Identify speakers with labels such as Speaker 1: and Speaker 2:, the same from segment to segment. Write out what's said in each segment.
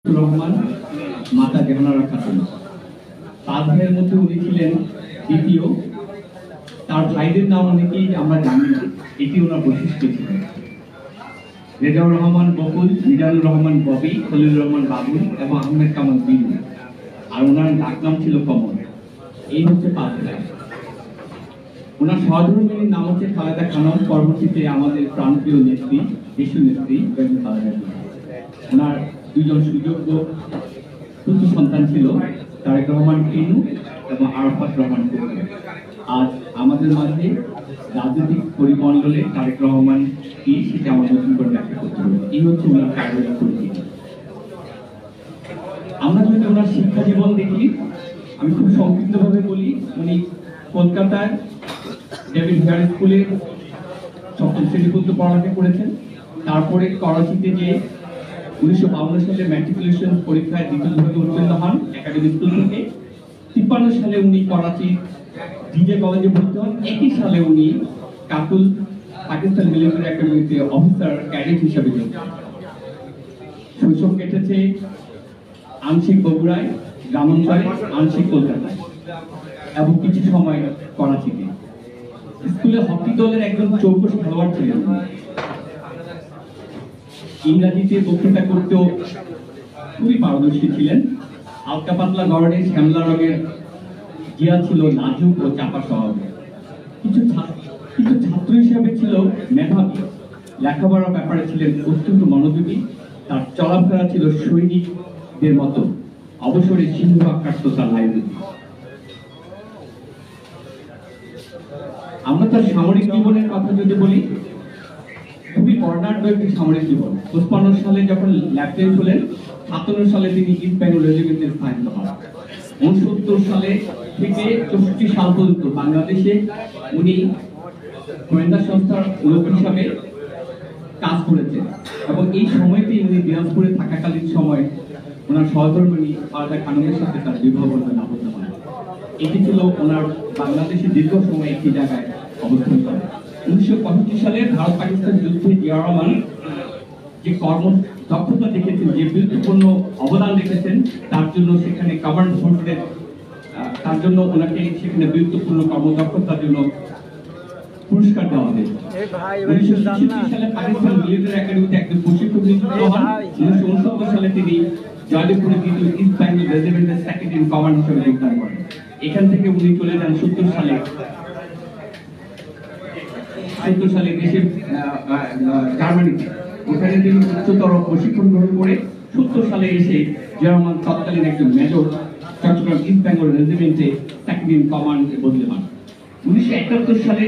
Speaker 1: রহমান মাতা জেহানারা খাতুন। পাঁচ ভাইয়ের মধ্যে উনি ছিলেন দ্বিতীয়। তার ভাইদের নাম অনেকেই আমরা জানি না, এটি ওনার বৈশিষ্ট্য ছিল। রেজাউর রহমান বকুল, মিজানুর রহমান ববি, খলিলুর রহমান বাবুল এবং আহমেদ কামাল বিনু। আর ওনার ডাকনাম ছিল কমল। এই হচ্ছে পাঁচ ভাই। ওনার সহধর্মিনীর নাম হচ্ছে খালেদা খানম, পরবর্তীতে আমাদের প্রাণপ্রিয় নেত্রী, দেশ নেত্রী বেগম খালেদা জিয়া। ওনার দুইজন সুযোগ্য পুত্র সন্তান ছিল, তারেক রহমান কিনু এবং আরাফাত রহমান কোকো। আজ আমাদের মাঝে রাজনৈতিক পরিমণ্ডলে তারেক রহমান কি, সেটা আমার নতুন করে ব্যাখ্যা করতে হবে। এই হচ্ছে ওনার কারিগরি পরিচিতি। আমরা যদি ওনার শিক্ষা জীবন দেখি, আমি খুব সংক্ষিপ্তভাবে বলি, উনি কলকাতায় ডেভিড হেয়ার স্কুলে সপ্তম শ্রেণী পর্যন্ত পড়ালেখা করেছেন। তারপরে করাচিতে যে 1952 সালে ম্যাট্রিকুলেশন পরীক্ষায় দ্বিতীয় বিভাগে উত্তীর্ণ হন একাডেমি স্কুল থেকে। 53 সালে উনি করাচি ডিজে কলেজে ভর্তি হন। একই সালে উনি কাতুল পাকিস্তান মিলিটারি একাডেমিতে অফিসার ক্যাডেট হিসেবে যোগ দেন। শৈশব কেটেছে আংশিক বগুড়ায়, গ্রামাঞ্চলে, আংশিক কলকাতায় এবং কিছু সময় করাচিতে। স্কুলে হকি দলের একজন চৌকস খেলোয়াড় ছিলেন। ইংরাজিতে বক্তৃতা করতেও খুবই পারদর্শী ছিলেন। হালকা পাতলা গড়ে শ্যামলা রঙের জিয়া ছিল নাজুক ও চাপা স্বভাবের। কিছু ছাত্র হিসেবে ছিল মেধাবী, লেখাপড়ার ব্যাপারে ছিলেন অত্যন্ত মনোযোগী। তার চলাফেরা ছিল সৈনিকদের মতো, অবসরে সিংহভাগ কাটত তার লাইব্রেরি। আমরা তার সামরিক জীবনের কথা যদি বলি, খুবই বর্ণাঢ্য একটি সামরিক জীবন। 55 সালে যখন লেফটেন্যান্ট হলেন, 57 সালে তিনি ইস্ট বেঙ্গল রেজিমেন্টে স্থায়িত হন। 69 সালে থেকে 64 সাল পর্যন্ত বাংলাদেশে উনি গোয়েন্দা সংস্থার লোক হিসাবে কাজ করেছেন এবং এই সময়টি উনি দিনাজপুরে থাকাকালীন সময় ওনার সহধর্মিণী খালেদা খানমের সাথে তার বিবাহ বন্ধনে আবদ্ধ হন। এটি ছিল ওনার বাংলাদেশে দীর্ঘ সময় একটি জায়গায় অবস্থান করেন। 1965 সালে ভারত পাকিস্তান যুদ্ধে জিয়া রহমান যে দক্ষতা দেখেছেন, যে গুরুত্বপূর্ণ অবদান রেখেছেন, তার জন্য সেখানে কমান্ড ফোর্সের তার জন্য ওনাকে সেখানে গুরুত্বপূর্ণ কর্মদক্ষতার জন্য পুরস্কার দেওয়া হয়। 1966 সালে পাকিস্তান মিলিটারি একাডেমিতে একজন প্রশিক্ষক নিযুক্ত হন। 1969 সালে তিনি জয়দেবপুরে দ্বিতীয় ইস্ট বেঙ্গল রেজিমেন্টের সেকেন্ড ইন কমান্ড হিসেবে যোগদান করেন। এখান থেকে উনি চলে যান 70 সালে দেশের জার্মানিতে। ওখানে তিনি উচ্চতর প্রশিক্ষণ গ্রহণ করে 70 সালে এসে জিয়া রহমান তৎকালীন একজন মেজর চট্টগ্রাম ইস্ট বেঙ্গল রেজিমেন্টে সেকেন্ড ইন কমান্ডে বদলি হন। 1971 সালে,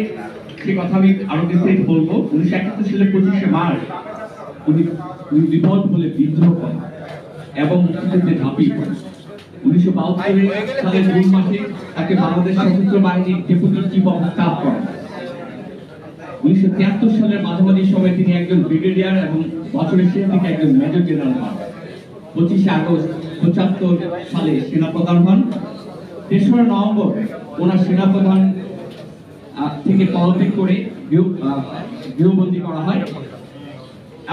Speaker 1: সে কথা আমি আরো বিস্তারিত বলবো, 1971 সালে 25শে মার্চ উনি বিপদ বলে বিদ্রোহ করেন এবং মুক্তিযুদ্ধে ঝাঁপিয়ে পড়েন। 1972 সালের জুন মাসে তাকে বাংলাদেশ সশস্ত্র বাহিনীর ডেপুটি চিফ অফ স্টাফ করেন। 1973 সালের মাঝামাঝি সময় তিনি একজন ব্রিগেডিয়ার এবং বছরের শেষ দিকে একজন মেজর জেনারেল হন। 25শে আগস্ট 75 সালে সেনাপ্রধান হন। 3রা নভেম্বর ওনার সেনাপ্রধান থেকে পদত্যাগ করে গৃহবন্দী করা হয়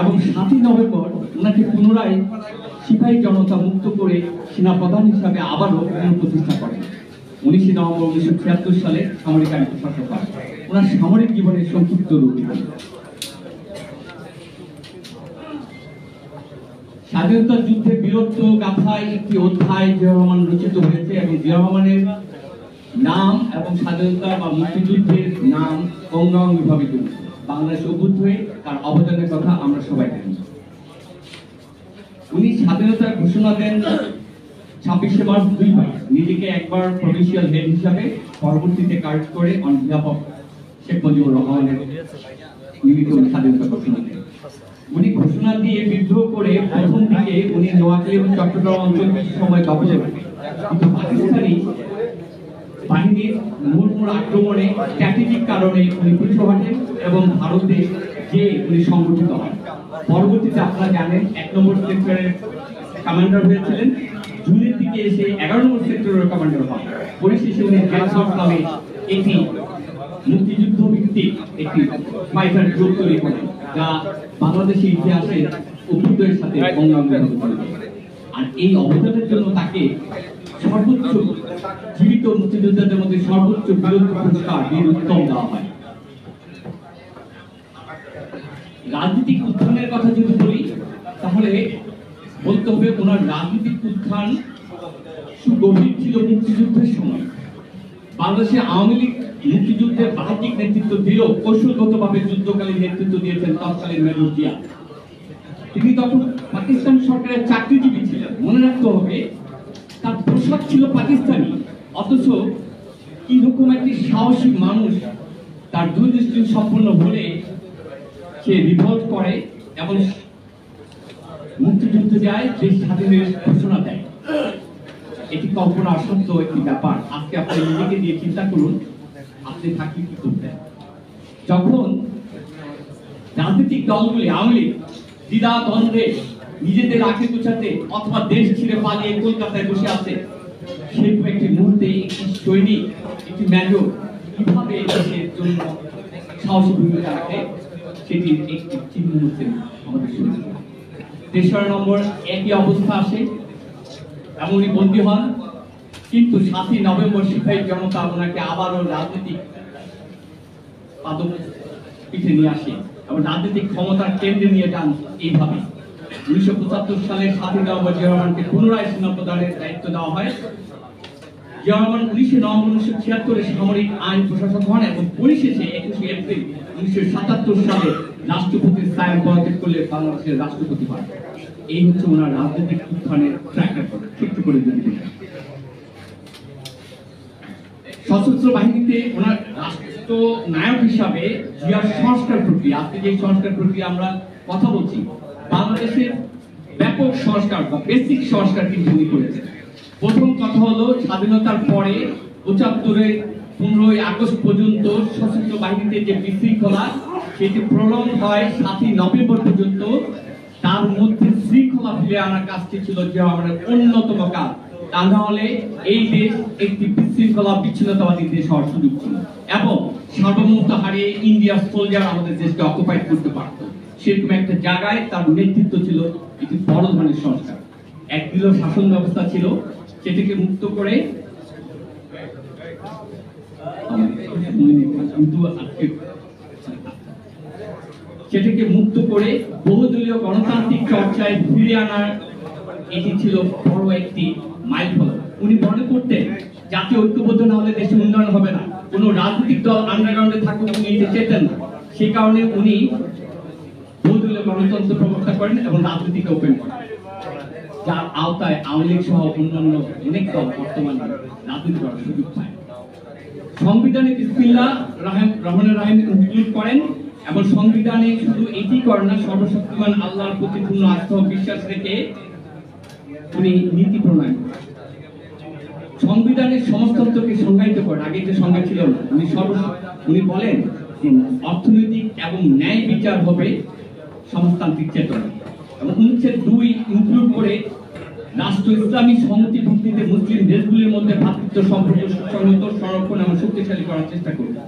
Speaker 1: এবং 7ই নভেম্বর ওনাকে পুনরায় সিপাহী জনতা মুক্ত করে সেনাপ্রধান হিসাবে আবারও পুনঃপ্রতিষ্ঠা করেন। 19 নভেম্বর 1976 সালে সামরিক আইন প্রশাসক হন। ওনার সামরিক জীবনের সংক্ষিপ্ত রূপে স্বাধীনতা যুদ্ধে বীরত্ব গাথায় একটি অধ্যায় জিয়া রহমান রচিত হয়েছে এবং জিয়া রহমানের নাম এবং স্বাধীনতা বা মুক্তিযুদ্ধের নাম অঙ্গাঙ্গিভাবে জড়িত। বাংলাদেশ অভ্যুত হয়ে তার অবদানের কথা আমরা সবাই জানি। উনি স্বাধীনতার ঘোষণা দেন 26শে মার্চ 2 বার, নিজেকে একবার প্রভিন্সিয়াল হেড হিসাবে, পরবর্তীতে কাজ করে on behalf of Sheikh Mujibur রহমানের নিমিত্ত স্বাধীনতা ঘোষণা দেন। উনি ঘোষণা দিয়ে বিদ্রোহ করে প্রথম দিকে উনি নোয়াখালী এবং চট্টগ্রাম অঞ্চল কিছু সময় দখলে রাখেন, কিন্তু পাকিস্তানি বাহিনীর মূল আক্রমণে স্ট্র্যাটেজিক কারণে উনি পিছু হটেন এবং ভারতে যে উনি সংগঠিত হন। পরবর্তীতে আপনারা জানেন 1 নম্বর সেক্টরের কমান্ডার হয়েছিলেন, জুনের দিকে এসে 11 নম্বর সেক্টরের কমান্ডার হন। পরিশেষে উনি জেলসফ নামে একটি মুক্তিযুদ্ধ ভিত্তিক একটি ফাইটার গ্রুপ তৈরি করেন, যা বাংলাদেশের ইতিহাসে অভ্যুদয়ের সাথে অঙ্গাঙ্গিভাবে জড়িত। এই অবদানের জন্য তাকে সর্বোচ্চ জীবিত মুক্তিযোদ্ধাদের মধ্যে সর্বোচ্চ বীরত্ব পুরস্কার বীর উত্তম দেওয়া হয়। রাজনৈতিক উত্থানের কথা যদি বলি তাহলে বলতে হবে ওনার রাজনৈতিক উত্থান সুগভীর ছিল মুক্তিযুদ্ধের সময়। বাংলাদেশে আওয়ামী লীগ মুক্তিযুদ্ধের বাহ্যিক নেতৃত্ব দিল, কৌশলগতভাবে যুদ্ধকালীন নেতৃত্ব দিয়েছেন তৎকালীন মেজর জিয়া। তিনি তখন পাকিস্তান সরকারের চাকরিজীবী ছিলেন। মনে রাখতে হবে তার পোশাক ছিল পাকিস্তানি, অথচ কি রকম একটি সাহসী মানুষ তার দূরদৃষ্টি সম্পন্ন হলে সে রিভল্ট করে এবং মুক্তিযুদ্ধে যায়, দেশ স্বাধীনের ঘোষণা দেয়। এটি কল্পনা অসত্য একটি ব্যাপার। আজকে আপনি নিজেকে দিয়ে চিন্তা করুন, আপনি থাকলে কি করতেন? যখন রাজনৈতিক দলগুলি আওয়ামী লীগ দ্বিধা দ্বন্দ্বে নিজেদের আঁকে গোছাতে অথবা দেশ ছেড়ে পালিয়ে কলকাতায় বসে আছে, সেই একটি মুহূর্তে একটি সৈনিক, একটি মেজর কিভাবে দেশের জন্য সাহসী ভূমিকা রাখে সেটির একটি চিহ্ন হচ্ছে আমাদের সৈনিক। ৩রা নম্বর একই অবস্থা আসে, এমনই বন্দী হন, কিন্তু ৭ই নভেম্বর সিপাহী জনতা ওনাকে আবারও রাজনৈতিক পাদক পিঠে নিয়ে আসে এবং রাজনৈতিক ক্ষমতার কেন্দ্রে নিয়ে যান। এইভাবে 1975 সালে ৭ই নভেম্বর জিয়া রহমানকে পুনরায় সেনাপ্রধানের দায়িত্ব দেওয়া হয়। জিয়া রহমান 19 নভেম্বর 1976 সামরিক আইন প্রশাসক হন এবং পরিশেষে 21 এপ্রিল 1977 সালে রাষ্ট্রপতির ছায়া পদত্যাগ করলে বাংলাদেশের রাষ্ট্রপতি হন। এই হচ্ছে ওনার রাজনৈতিক উত্থানের ট্র্যাক রেকর্ড। ছোট্ট করে যদি সশস্ত্র বাহিনীতে ওনার রাষ্ট্র নায়ক হিসাবে জিয়ার সংস্কার প্রক্রিয়া, আজকে যে সংস্কার প্রক্রিয়া আমরা কথা বলছি, বাংলাদেশের ব্যাপক সংস্কার বা বেসিক সংস্কার কিন্তু উনি করেছেন। প্রথম কথা হলো স্বাধীনতার পরে ৭৫ 15ই আগস্ট পর্যন্ত সশস্ত্র বাহিনীতে যে বিশৃঙ্খলা সেটি প্রলং হয় ৭ই নভেম্বর পর্যন্ত। তার মধ্যে শৃঙ্খলা ফিরে আনার কাজটি ছিল জিয়া রহমানের অন্যতম কাজ। তা না হলে এই দেশ একটি বিশৃঙ্খলা বিচ্ছিন্নতাবাদী দেশ হওয়ার সুযোগ ছিল এবং সার্বভৌমত্ব হারিয়ে ইন্ডিয়ার সোলজার আমাদের দেশকে অকুপাইড করতে পারত। সেরকম একটা জায়গায় তার নেতৃত্ব ছিল একটি বড় ধরনের সংস্কার। একদলীয় শাসন ব্যবস্থা ছিল, সেটিকে মুক্ত করে বহুদলীয় গণতান্ত্রিক চর্চায় ফিরে আনার এটি ছিল বড় একটি মাইলফলক। উনি মনে করতেন জাতীয় ঐক্যবদ্ধ না হলে দেশের উন্নয়ন হবে না, কোন রাজনৈতিক দল আন্ডারগ্রাউন্ডে থাকুক উনি এটি চেতেন না। সে কারণে উনি বহুদলীয় গণতন্ত্র প্রবর্তন করেন এবং রাজনীতিকে ওপেন করেন, যার আওতায় আওয়ামী লীগ সহ অন্যান্য অনেক দল বর্তমানে রাজনীতি করার সুযোগ পায়। সংবিধানে বিসমিল্লাহ রহমানির রহিম ইনক্লুড করেন এবং সংবিধানে শুধু এটি করেন না, সর্বশক্তিমান আল্লাহর প্রতি পূর্ণ আস্থা ও বিশ্বাস রেখে উনি নীতি প্রণয়ন করেন। সংবিধানের সমাজতন্ত্রকে সংজ্ঞায়িত করেন, আগে যে সংজ্ঞা ছিল না। উনি বলেন যে অর্থনৈতিক এবং ন্যায় বিচার হবে সমাজতান্ত্রিক চেতনা এবং অনুচ্ছেদ 2 ইনক্লুড করে রাষ্ট্র ইসলামী সংহতি ভিত্তিতে মুসলিম দেশগুলির মধ্যে ভ্রাতৃত্ব সম্পর্ক সুসংহত, সংরক্ষণ এবং শক্তিশালী করার চেষ্টা করবে।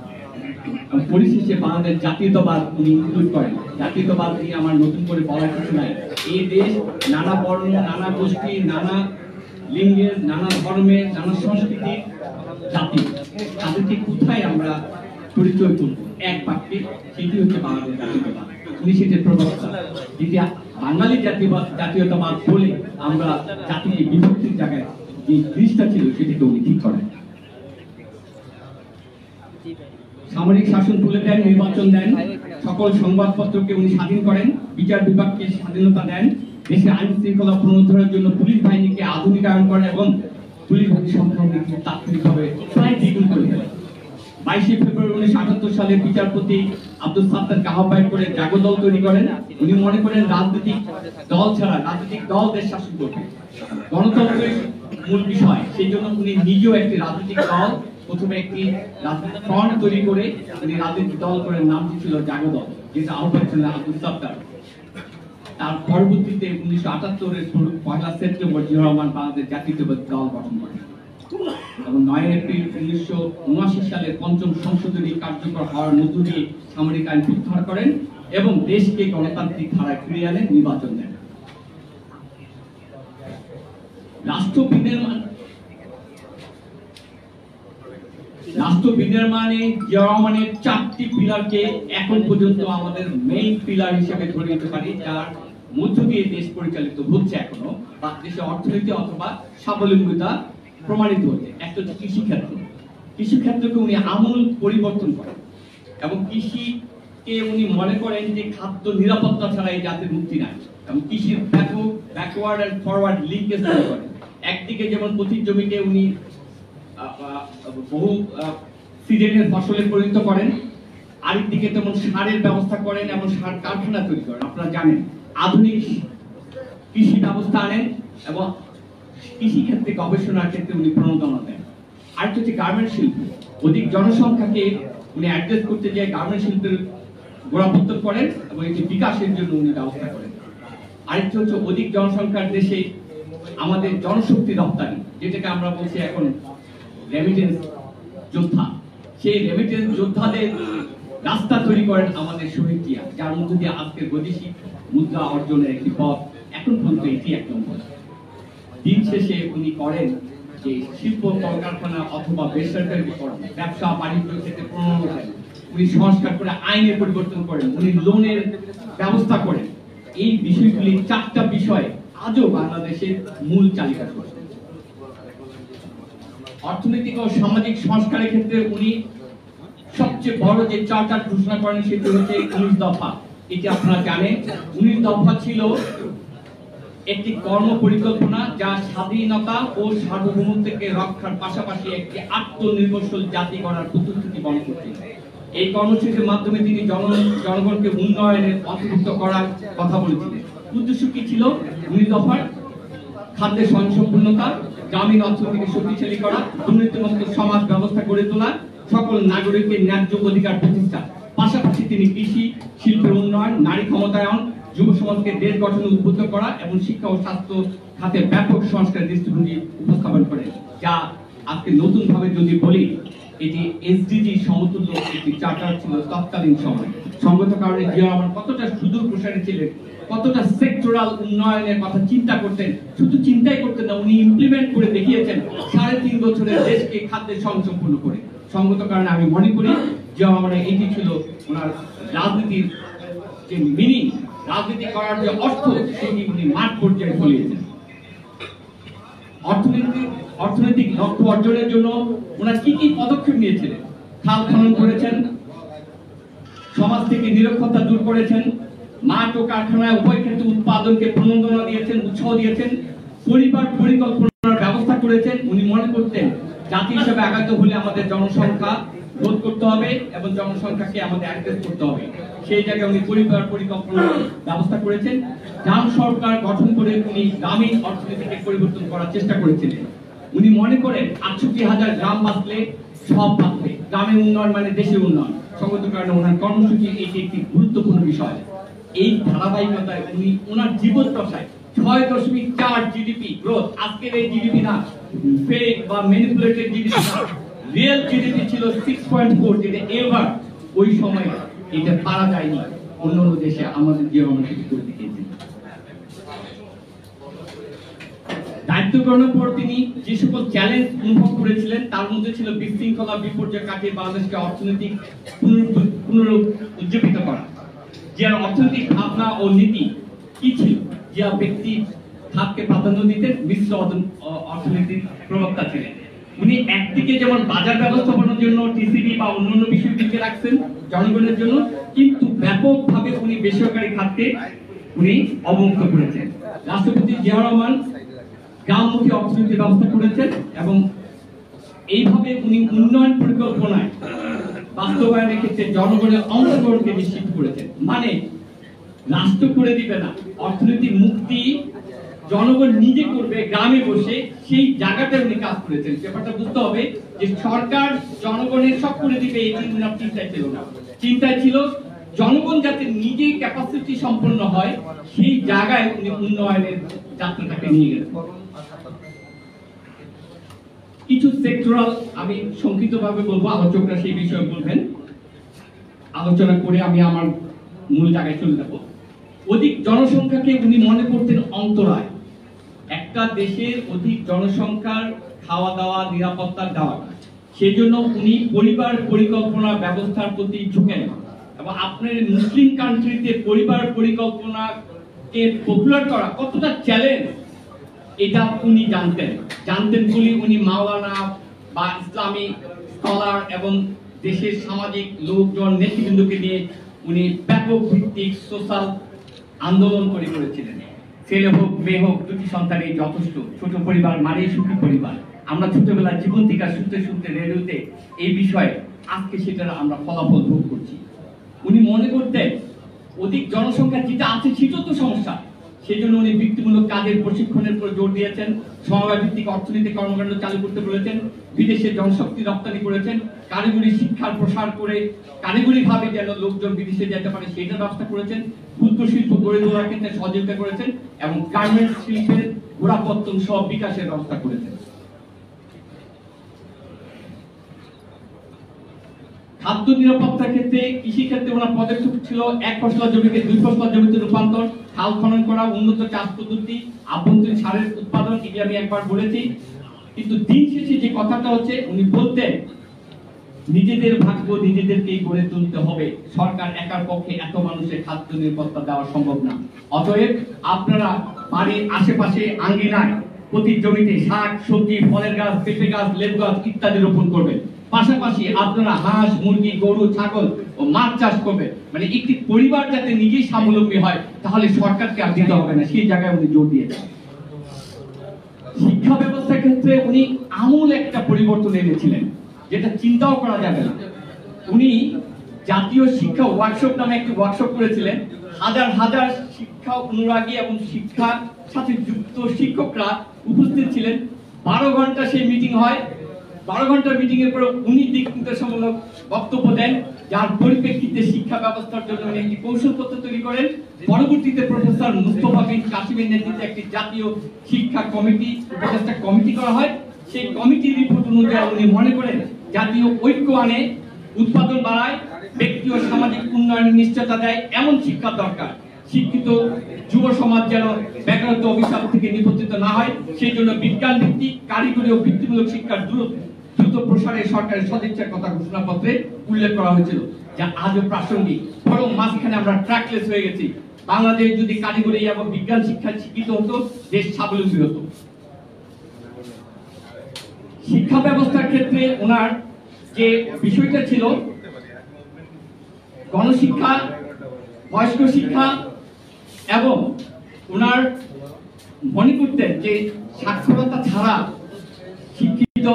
Speaker 1: পরিশেষে বাংলাদেশ জাতীয়তাবাদ উনি ইনক্লুড করেন। জাতীয়তাবাদ নিয়ে আমার নতুন করে বলার কিছু নাই। এই দেশ নানা বর্ণ, নানা গোষ্ঠী, নানা লিঙ্গের, নানা ধর্মের, নানা সংস্কৃতির জাতি, তাদেরকে কোথায় আমরা পরিচয় করব এক বাক্যে, সেটি হচ্ছে বাংলাদেশ জাতীয়তাবাদ। উনি সেটির প্রবক্তা। যদি বাঙালি জাতীয়তাবাদ বলে আমরা জাতিকে বিভক্তির জায়গায় যে জিনিসটা ছিল সেটিকে উনি ঠিক করেন। সামরিক শাসন তুলে দেন, নির্বাচন দেন, সকল সংবাদপত্রকে উনি স্বাধীন করেন, বিচার বিভাগকে স্বাধীনতা দেন, দেশে আইন শৃঙ্খলা পুনরুদ্ধারের জন্য পুলিশ বাহিনীকে আধুনিকায়ন করেন এবং পুলিশ বাহিনীর সংখ্যা তাৎক্ষণিকভাবে প্রায় দ্বিগুণ করে দেন। 22 ফেব্রুয়ারি 1978 সালে বিচারপতি আব্দুল সাত্তারকে আহ্বায়ক করে জাগো দল তৈরি করেন। উনি মনে করেন রাজনৈতিক দল ছাড়া রাজনৈতিক দল দেশ শাসন করবে, গণতন্ত্রের মূল বিষয়। সেই জন্য উনি নিজেও একটি রাজনৈতিক দল, প্রথমে একটি রাজনৈতিক ফ্রন্ট তৈরি করে উনি রাজনৈতিক দল করে, নামটি ছিল জাগো দল, যেটা আহ্বায়ক ছিলেন আব্দুল সাত্তার। তার পরবর্তীতে 1978-এর 1 সেপ্টেম্বর জিয়া রহমান বাংলাদেশ জাতীয়তাবাদী দল গঠন করেন এবং 9 এপ্রিল 1979 সালে 5ম সংশোধনী কার্যকর হওয়ার মধ্য দিয়ে সামরিক আইন প্রত্যাহার করেন এবং দেশকে গণতান্ত্রিক ধারায় ফিরিয়ে আনে, নির্বাচন দেন। রাষ্ট্র বিনির্মাণে জিয়া রহমানের 4টি পিলারকে এখন পর্যন্ত আমাদের মেইন পিলার হিসেবে ধরে নিতে পারি, যার মধ্য দিয়ে দেশ পরিচালিত হচ্ছে এখনো, বা দেশের অর্থনীতি অথবা স্বাবলম্বিতা প্রমাণিত হচ্ছে। একটা হচ্ছে কৃষিক্ষেত্রকে উনি আমূল পরিবর্তন করেন এবং কৃষিকে উনি মনে করেন যে খাদ্য নিরাপত্তা ছাড়া এই জাতির মুক্তি নাই, এবং কৃষির ব্যাপক ব্যাকওয়ার্ড এন্ড ফরওয়ার্ড লিঙ্কেজ তৈরি করেন। একদিকে যেমন প্রতি জমিকে উনি বহু সিজনের ফসলে পরিণত করেন, আরেকদিকে তেমন সারের ব্যবস্থা করেন এবং সার কারখানা তৈরি করেন। আপনারা জানেন আধুনিক কৃষি ব্যবস্থা আনেন এবং কৃষি ক্ষেত্রে গবেষণার ক্ষেত্রে উনি প্রণোদনা দেন। আরেকটা হচ্ছে গার্মেন্ট শিল্প, অধিক জনসংখ্যাকে উনি অ্যাড্রেস করতে গিয়ে গার্মেন্ট শিল্পের গোড়াপত্তন করেন এবং এটি বিকাশের জন্য উনি ব্যবস্থা করেন। আরেকটা হচ্ছে অধিক জনসংখ্যার দেশে আমাদের জনশক্তি রপ্তানি, যেটাকে আমরা বলছি এখন রেমিটেন্স যোদ্ধা, সেই রেমিটেন্স যোদ্ধাদের রাস্তা তৈরি করেন আমাদের শহীদ জিয়া, যার মধ্য দিয়ে আজকের বৈদেশিক মুদ্রা অর্জনের একটি পথ এখন পর্যন্ত এটি এক নম্বর। দিন শেষে উনি করেন যে শিল্প কলকারখানা অথবা বেসরকারীকরণ, ব্যবসা বাণিজ্য ক্ষেত্রে প্রণোদনা দেন, উনি সংস্কার করে আইনের পরিবর্তন করেন, উনি লোনের ব্যবস্থা করেন। এই বিষয়গুলি 4টা বিষয় আজও বাংলাদেশের মূল চালিকা শক্তি। অর্থনৈতিক ও সামাজিক সংস্কারের ক্ষেত্রে উনি সবচেয়ে বড় যে চার্টার ঘোষণা করেন সেটি হচ্ছে 19 দফা। এটি আপনারা জানেন 19 দফা ছিল একটি কর্ম পরিকল্পনা যা স্বাধীনতা ও সার্বভৌমত্বকে রক্ষার পাশাপাশি একটি আত্মনির্ভরশীল জাতি গড়ার প্রতিশ্রুতি বহন করতেন। এই কর্মসূচির মাধ্যমে তিনি জনগণকে উন্নয়নের অন্তর্ভুক্ত করার কথা বলেছিলেন। উদ্দেশ্য কি ছিল 19 দফার? খাদ্যের স্বয়ংসম্পূর্ণতা, গ্রামীণ অর্থনীতিকে শক্তিশালী করা, দুর্নীতিমুক্ত সমাজ ব্যবস্থা গড়ে তোলা, সকল নাগরিকের ন্যায্য অধিকার প্রতিষ্ঠা। পাশাপাশি তিনি কৃষি শিল্পের উন্নয়ন, নারী ক্ষমতায়ন, যুব সমাজকে দেশ গঠনে উদ্বুদ্ধ করা এবং শিক্ষা ও স্বাস্থ্য খাতে ব্যাপক সংস্কার দৃষ্টিভঙ্গি উপস্থাপন করেন, যা আজকে নতুন ভাবে যদি বলি এটি এসডিজি সমতুল্য একটি চার্টার ছিল তৎকালীন সময়। সঙ্গত কারণে জিয়া রহমান কতটা সুদূর প্রসারী ছিলেন, কতটা সেক্টরাল উন্নয়নের কথা চিন্তা করতেন, শুধু চিন্তাই করতেন না, উনি ইমপ্লিমেন্ট করে দেখিয়েছেন 3.5 বছরের দেশকে খাদ্যের স্বয়ংসম্পূর্ণ করে। সঙ্গত কারণে আমি মনে করি জিয়া রহমানের এটি ছিল ওনার রাজনীতির যে মিনিং, রাজনীতি করার যে অর্থ, সেটি উনি মাঠ পর্যায়ে ফলিয়েছেন। অর্থনৈতিক লক্ষ্য অর্জনের জন্য ওনারা কি কি পদক্ষেপ নিয়েছিলেন? খাল খনন করেছেন, সমাজ থেকে নিরক্ষরতা দূর করেছেন, মাঠ ও কারখানায় উভয় ক্ষেত্রে উৎপাদনকে প্রণোদনা দিয়েছেন, উৎসাহ দিয়েছেন, পরিবার পরিকল্পনার ব্যবস্থা করেছেন। উনি মনে করতেন জাতি হিসেবে আগাতে হলে আমাদের জনসংখ্যা রোধ করতে হবে এবং জনসংখ্যাকে আমাদের অ্যাড্রেস করতে হবে। সেই জায়গায় উনি পরিবার পরিকল্পনার ব্যবস্থা করেছেন। গ্রাম সরকার গঠন করে উনি গ্রামীণ অর্থনীতিকে পরিবর্তন করার চেষ্টা করেছিলেন। উনি মনে করেন 68,000 গ্রাম বাঁচলে সব বাঁচবে, গ্রামের উন্নয়ন মানে দেশের উন্নয়ন। সঙ্গত কারণে ওনার কর্মসূচি এটি একটি গুরুত্বপূর্ণ বিষয়। এই ধারাবাহিকতায় উনি ওনার জীবন দশায় 6.4 জিডিপি গ্রোথ, আজকের এই জিডিপি না, ফেক বা ম্যানিপুলেটেড জিডিপি না, রিয়েল জিডিপি ছিল 6.4, যেটা এবার ওই সময় এটা পারা যায়নি অন্য দেশে আমাদের জিয়া রহমান করে দেখিয়েছেন। দায়িত্ব গ্রহণের পর তিনি যে সকল চ্যালেঞ্জ অনুভব করেছিলেন তার মধ্যে ছিল বিশৃঙ্খলা বিপর্যয় কাটিয়ে বাংলাদেশকে অর্থনৈতিক পুনরুজ্জীবিত করা। জিয়ার অর্থনৈতিক ভাবনা ও নীতি কি ছিল? জিয়া ব্যক্তি খাতকে প্রাধান্য দিতেন, মিশ্র অর্থনীতির প্রবক্তা ছিলেন। উনি একদিকে যেমন বাজার ব্যবস্থাপনার জন্য টিসিবি বা অন্যান্য বিষয় দিকে রাখছেন জনগণের জন্য, কিন্তু ব্যাপকভাবে উনি বেসরকারি খাতকে উনি অবমুক্ত করেছেন। রাষ্ট্রপতি জিয়া রহমান গ্রামমুখী অর্থনীতি ব্যবস্থা করেছেন এবং এইভাবে উনি উন্নয়ন পরিকল্পনায় বাস্তবায়নের ক্ষেত্রে জনগণের অংশগ্রহণকে নিশ্চিত করেছেন। মানে রাষ্ট্র করে দিবে না, অর্থনৈতিক মুক্তি জনগণ নিজে করবে গ্রামে বসে, সেই জায়গাটা উনি কাজ করেছেন। ব্যাপারটা বুঝতে হবে যে সরকার জনগণের সব করে দিবে এটি উনার চিন্তায় ছিল না। চিন্তায় ছিল জনগণ যাতে নিজে ক্যাপাসিটি সম্পন্ন হয়, সেই জায়গায় উনি উন্নয়নের যাত্রাটাকে নিয়ে গেলেন। কিছু সেক্টরাল আমি সংক্ষিপ্তভাবে বলবো, আলোচকরা সেই বিষয়ে বলবেন, আলোচনা করে আমি আমার মূল জায়গায় চলে যাব। অধিক জনসংখ্যাকে উনি মনে করতেন অন্তরায়। একটা দেশের অধিক জনসংখ্যার খাওয়া দাওয়া নিরাপত্তার দেওয়া, সেই জন্য উনি পরিবার পরিকল্পনা ব্যবস্থার প্রতি ঝুঁকেন। এবং আপনার মুসলিম কান্ট্রিতে পরিবার পরিকল্পনাকে পপুলার করা কতটা চ্যালেঞ্জ এটা উনি জানতেন বলে উনি মাওলানা বা ইসলামী স্কলার এবং দেশের সামাজিক লোকজন নেতৃবৃন্দকে নিয়ে উনি ব্যাপক ভিত্তিক সোশ্যাল আন্দোলন করেছিলেন। ছেলে হোক মেয়ে হোক দুটি সন্তানই যথেষ্ট, ছোট পরিবার মানেই সুখী পরিবার। আমরা ছোটবেলার জীবন থেকে শুনতে রেডিওতে এই বিষয়ে আজকে সেটার আমরা ফলাফল ভোগ করছি। উনি মনে করতেন অধিক জনসংখ্যা যেটা আছে সেটাও তো সমস্যা, সেই জন্য উনি বৃত্তিমূলক কাজের প্রশিক্ষণের উপর জোর দিয়েছেন, সমবায় ভিত্তিক অর্থনৈতিক কর্মকাণ্ড চালু করতে বলেছেন, বিদেশে জনশক্তি রপ্তানি করেছেন, কারিগরি শিক্ষার প্রসার করে কারিগরিভাবে যেন লোকজন বিদেশে যেতে পারে সেটার ব্যবস্থা করেছেন, ক্ষুদ্র শিল্প গড়ে তোলার ক্ষেত্রে সহযোগিতা করেছেন এবং গার্মেন্টস শিল্পের গোড়াপত্তন সহ বিকাশের ব্যবস্থা করেছেন। খাদ্য নিরাপত্তার ক্ষেত্রে কৃষি ক্ষেত্রে ওনার পদক্ষেপ ছিল এক ফসলা জমিকে দুই ফসলা জমিতে রূপান্তর, খাল খনন করা, উন্নত চাষ পদ্ধতি, আভ্যন্তরীণ সারের উৎপাদন, এটি আমি একবার বলেছি। কিন্তু দিন শেষে যে কথাটা হচ্ছে উনি বলতেন নিজেদের ভাগ্য নিজেদেরকেই গড়ে তুলতে হবে, সরকার একার পক্ষে এত মানুষের খাদ্য নিরাপত্তা দেওয়া সম্ভব না। অতএব আপনারা বাড়ির আশেপাশে আঙ্গিনায় প্রতি জমিতে শাক সবজি ফলের গাছ পেঁপে গাছ লেবু গাছ ইত্যাদি রোপণ করবেন। পাশাপাশি আপনারা হাঁস মুরগি গরু ছাগল ও মাছ চাষ করবেন। মানে একটি পরিবার যাতে নিজেই স্বাবলম্বী হয়, তাহলে সরকারকে আর দিতে হবে না, সেই জায়গায় উনি জোর দিয়েছেন। শিক্ষা ব্যবস্থার ক্ষেত্রে উনি আমূল একটা পরিবর্তন এনেছিলেন, যেটা চিন্তাও করা যাবে না। উনি জাতীয় শিক্ষা ওয়ার্কশপ নামে একটি ওয়ার্কশপ করেছিলেন। হাজার হাজার শিক্ষা অনুরাগী এবং শিক্ষার সাথে যুক্ত শিক্ষকরা উপস্থিত ছিলেন। 12 ঘন্টা সেই মিটিং হয়। 12 ঘন্টার মিটিং এর পরে উনি দিক নির্দেশমূলক বক্তব্য দেন, যার পরিপ্রেক্ষিতে শিক্ষা ব্যবস্থার জন্য উনি একটি কৌশলপত্র তৈরি করেন। পরবর্তীতে প্রফেসর মুস্তফা বিন কাসিমের নেতৃত্বে একটি জাতীয় শিক্ষা কমিটি উপদেষ্টা কমিটি করা হয়। সেই কমিটির রিপোর্ট অনুযায়ী উনি মনে করেন জাতীয় ঐক্য আনে, উৎপাদন বাড়ায়, ব্যক্তি ও সামাজিক উন্নয়নের নিশ্চয়তা দেয় এমন শিক্ষা দরকার। শিক্ষিত যুব সমাজ যেন বেকারত্ব অভিশাপ থেকে নিবন্ধিত না হয়, সেই জন্য বিজ্ঞান ভিত্তিক কারিগরি ও বৃত্তিমূলক শিক্ষার দ্রুত প্রসারে সরকারের সদিচ্ছার কথা ঘোষণাপত্রে উল্লেখ করা হয়েছিল, যা আজও প্রাসঙ্গিক। বরং মাঝখানে আমরা ট্র্যাকলেস হয়ে গেছি। বাংলাদেশ যদি কারিগরি এবং বিজ্ঞান শিক্ষায় শিক্ষিত হতো, দেশ স্বাবলম্বী হতো। শিক্ষা ব্যবস্থার ক্ষেত্রে ওনার যে বিষয়টা ছিল গণশিক্ষা, বয়স্ক শিক্ষা, এবং ওনার মনে করতেন যে সাক্ষরতা ছাড়া শিক্ষিত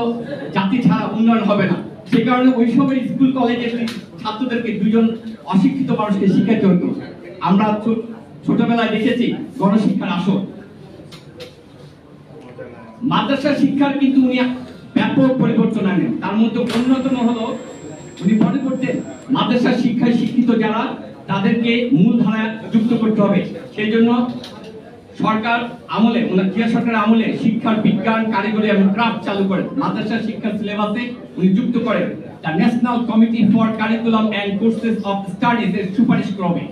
Speaker 1: জাতি ছাড়া উন্নয়ন হবে না। সে কারণে ওই সময় স্কুল কলেজের ছাত্রদেরকে দুজন অশিক্ষিত মানুষকে শিখাতে হতো। আমরা ছোটবেলায় দেখেছি গণশিক্ষার আসর। মাদ্রাসা শিক্ষার কিন্তু উনি ব্যাপক পরিবর্তন আনেন। তার মধ্যে অন্যতম হলো উনি মনে করতেন মাদ্রাসা শিক্ষায় শিক্ষিত যারা তাদেরকে মূল ধারায় যুক্ত করতে হবে। সেই জন্য সরকার আমলে জিয়া সরকারের আমলে শিক্ষার বিজ্ঞান কারিগরি এবং ক্রাফট চালু করেন। মাদ্রাসা শিক্ষার সিলেবাসে উনি যুক্ত করেন the national committee for curriculum and courses of studies এর সুপারিশ ক্রমে,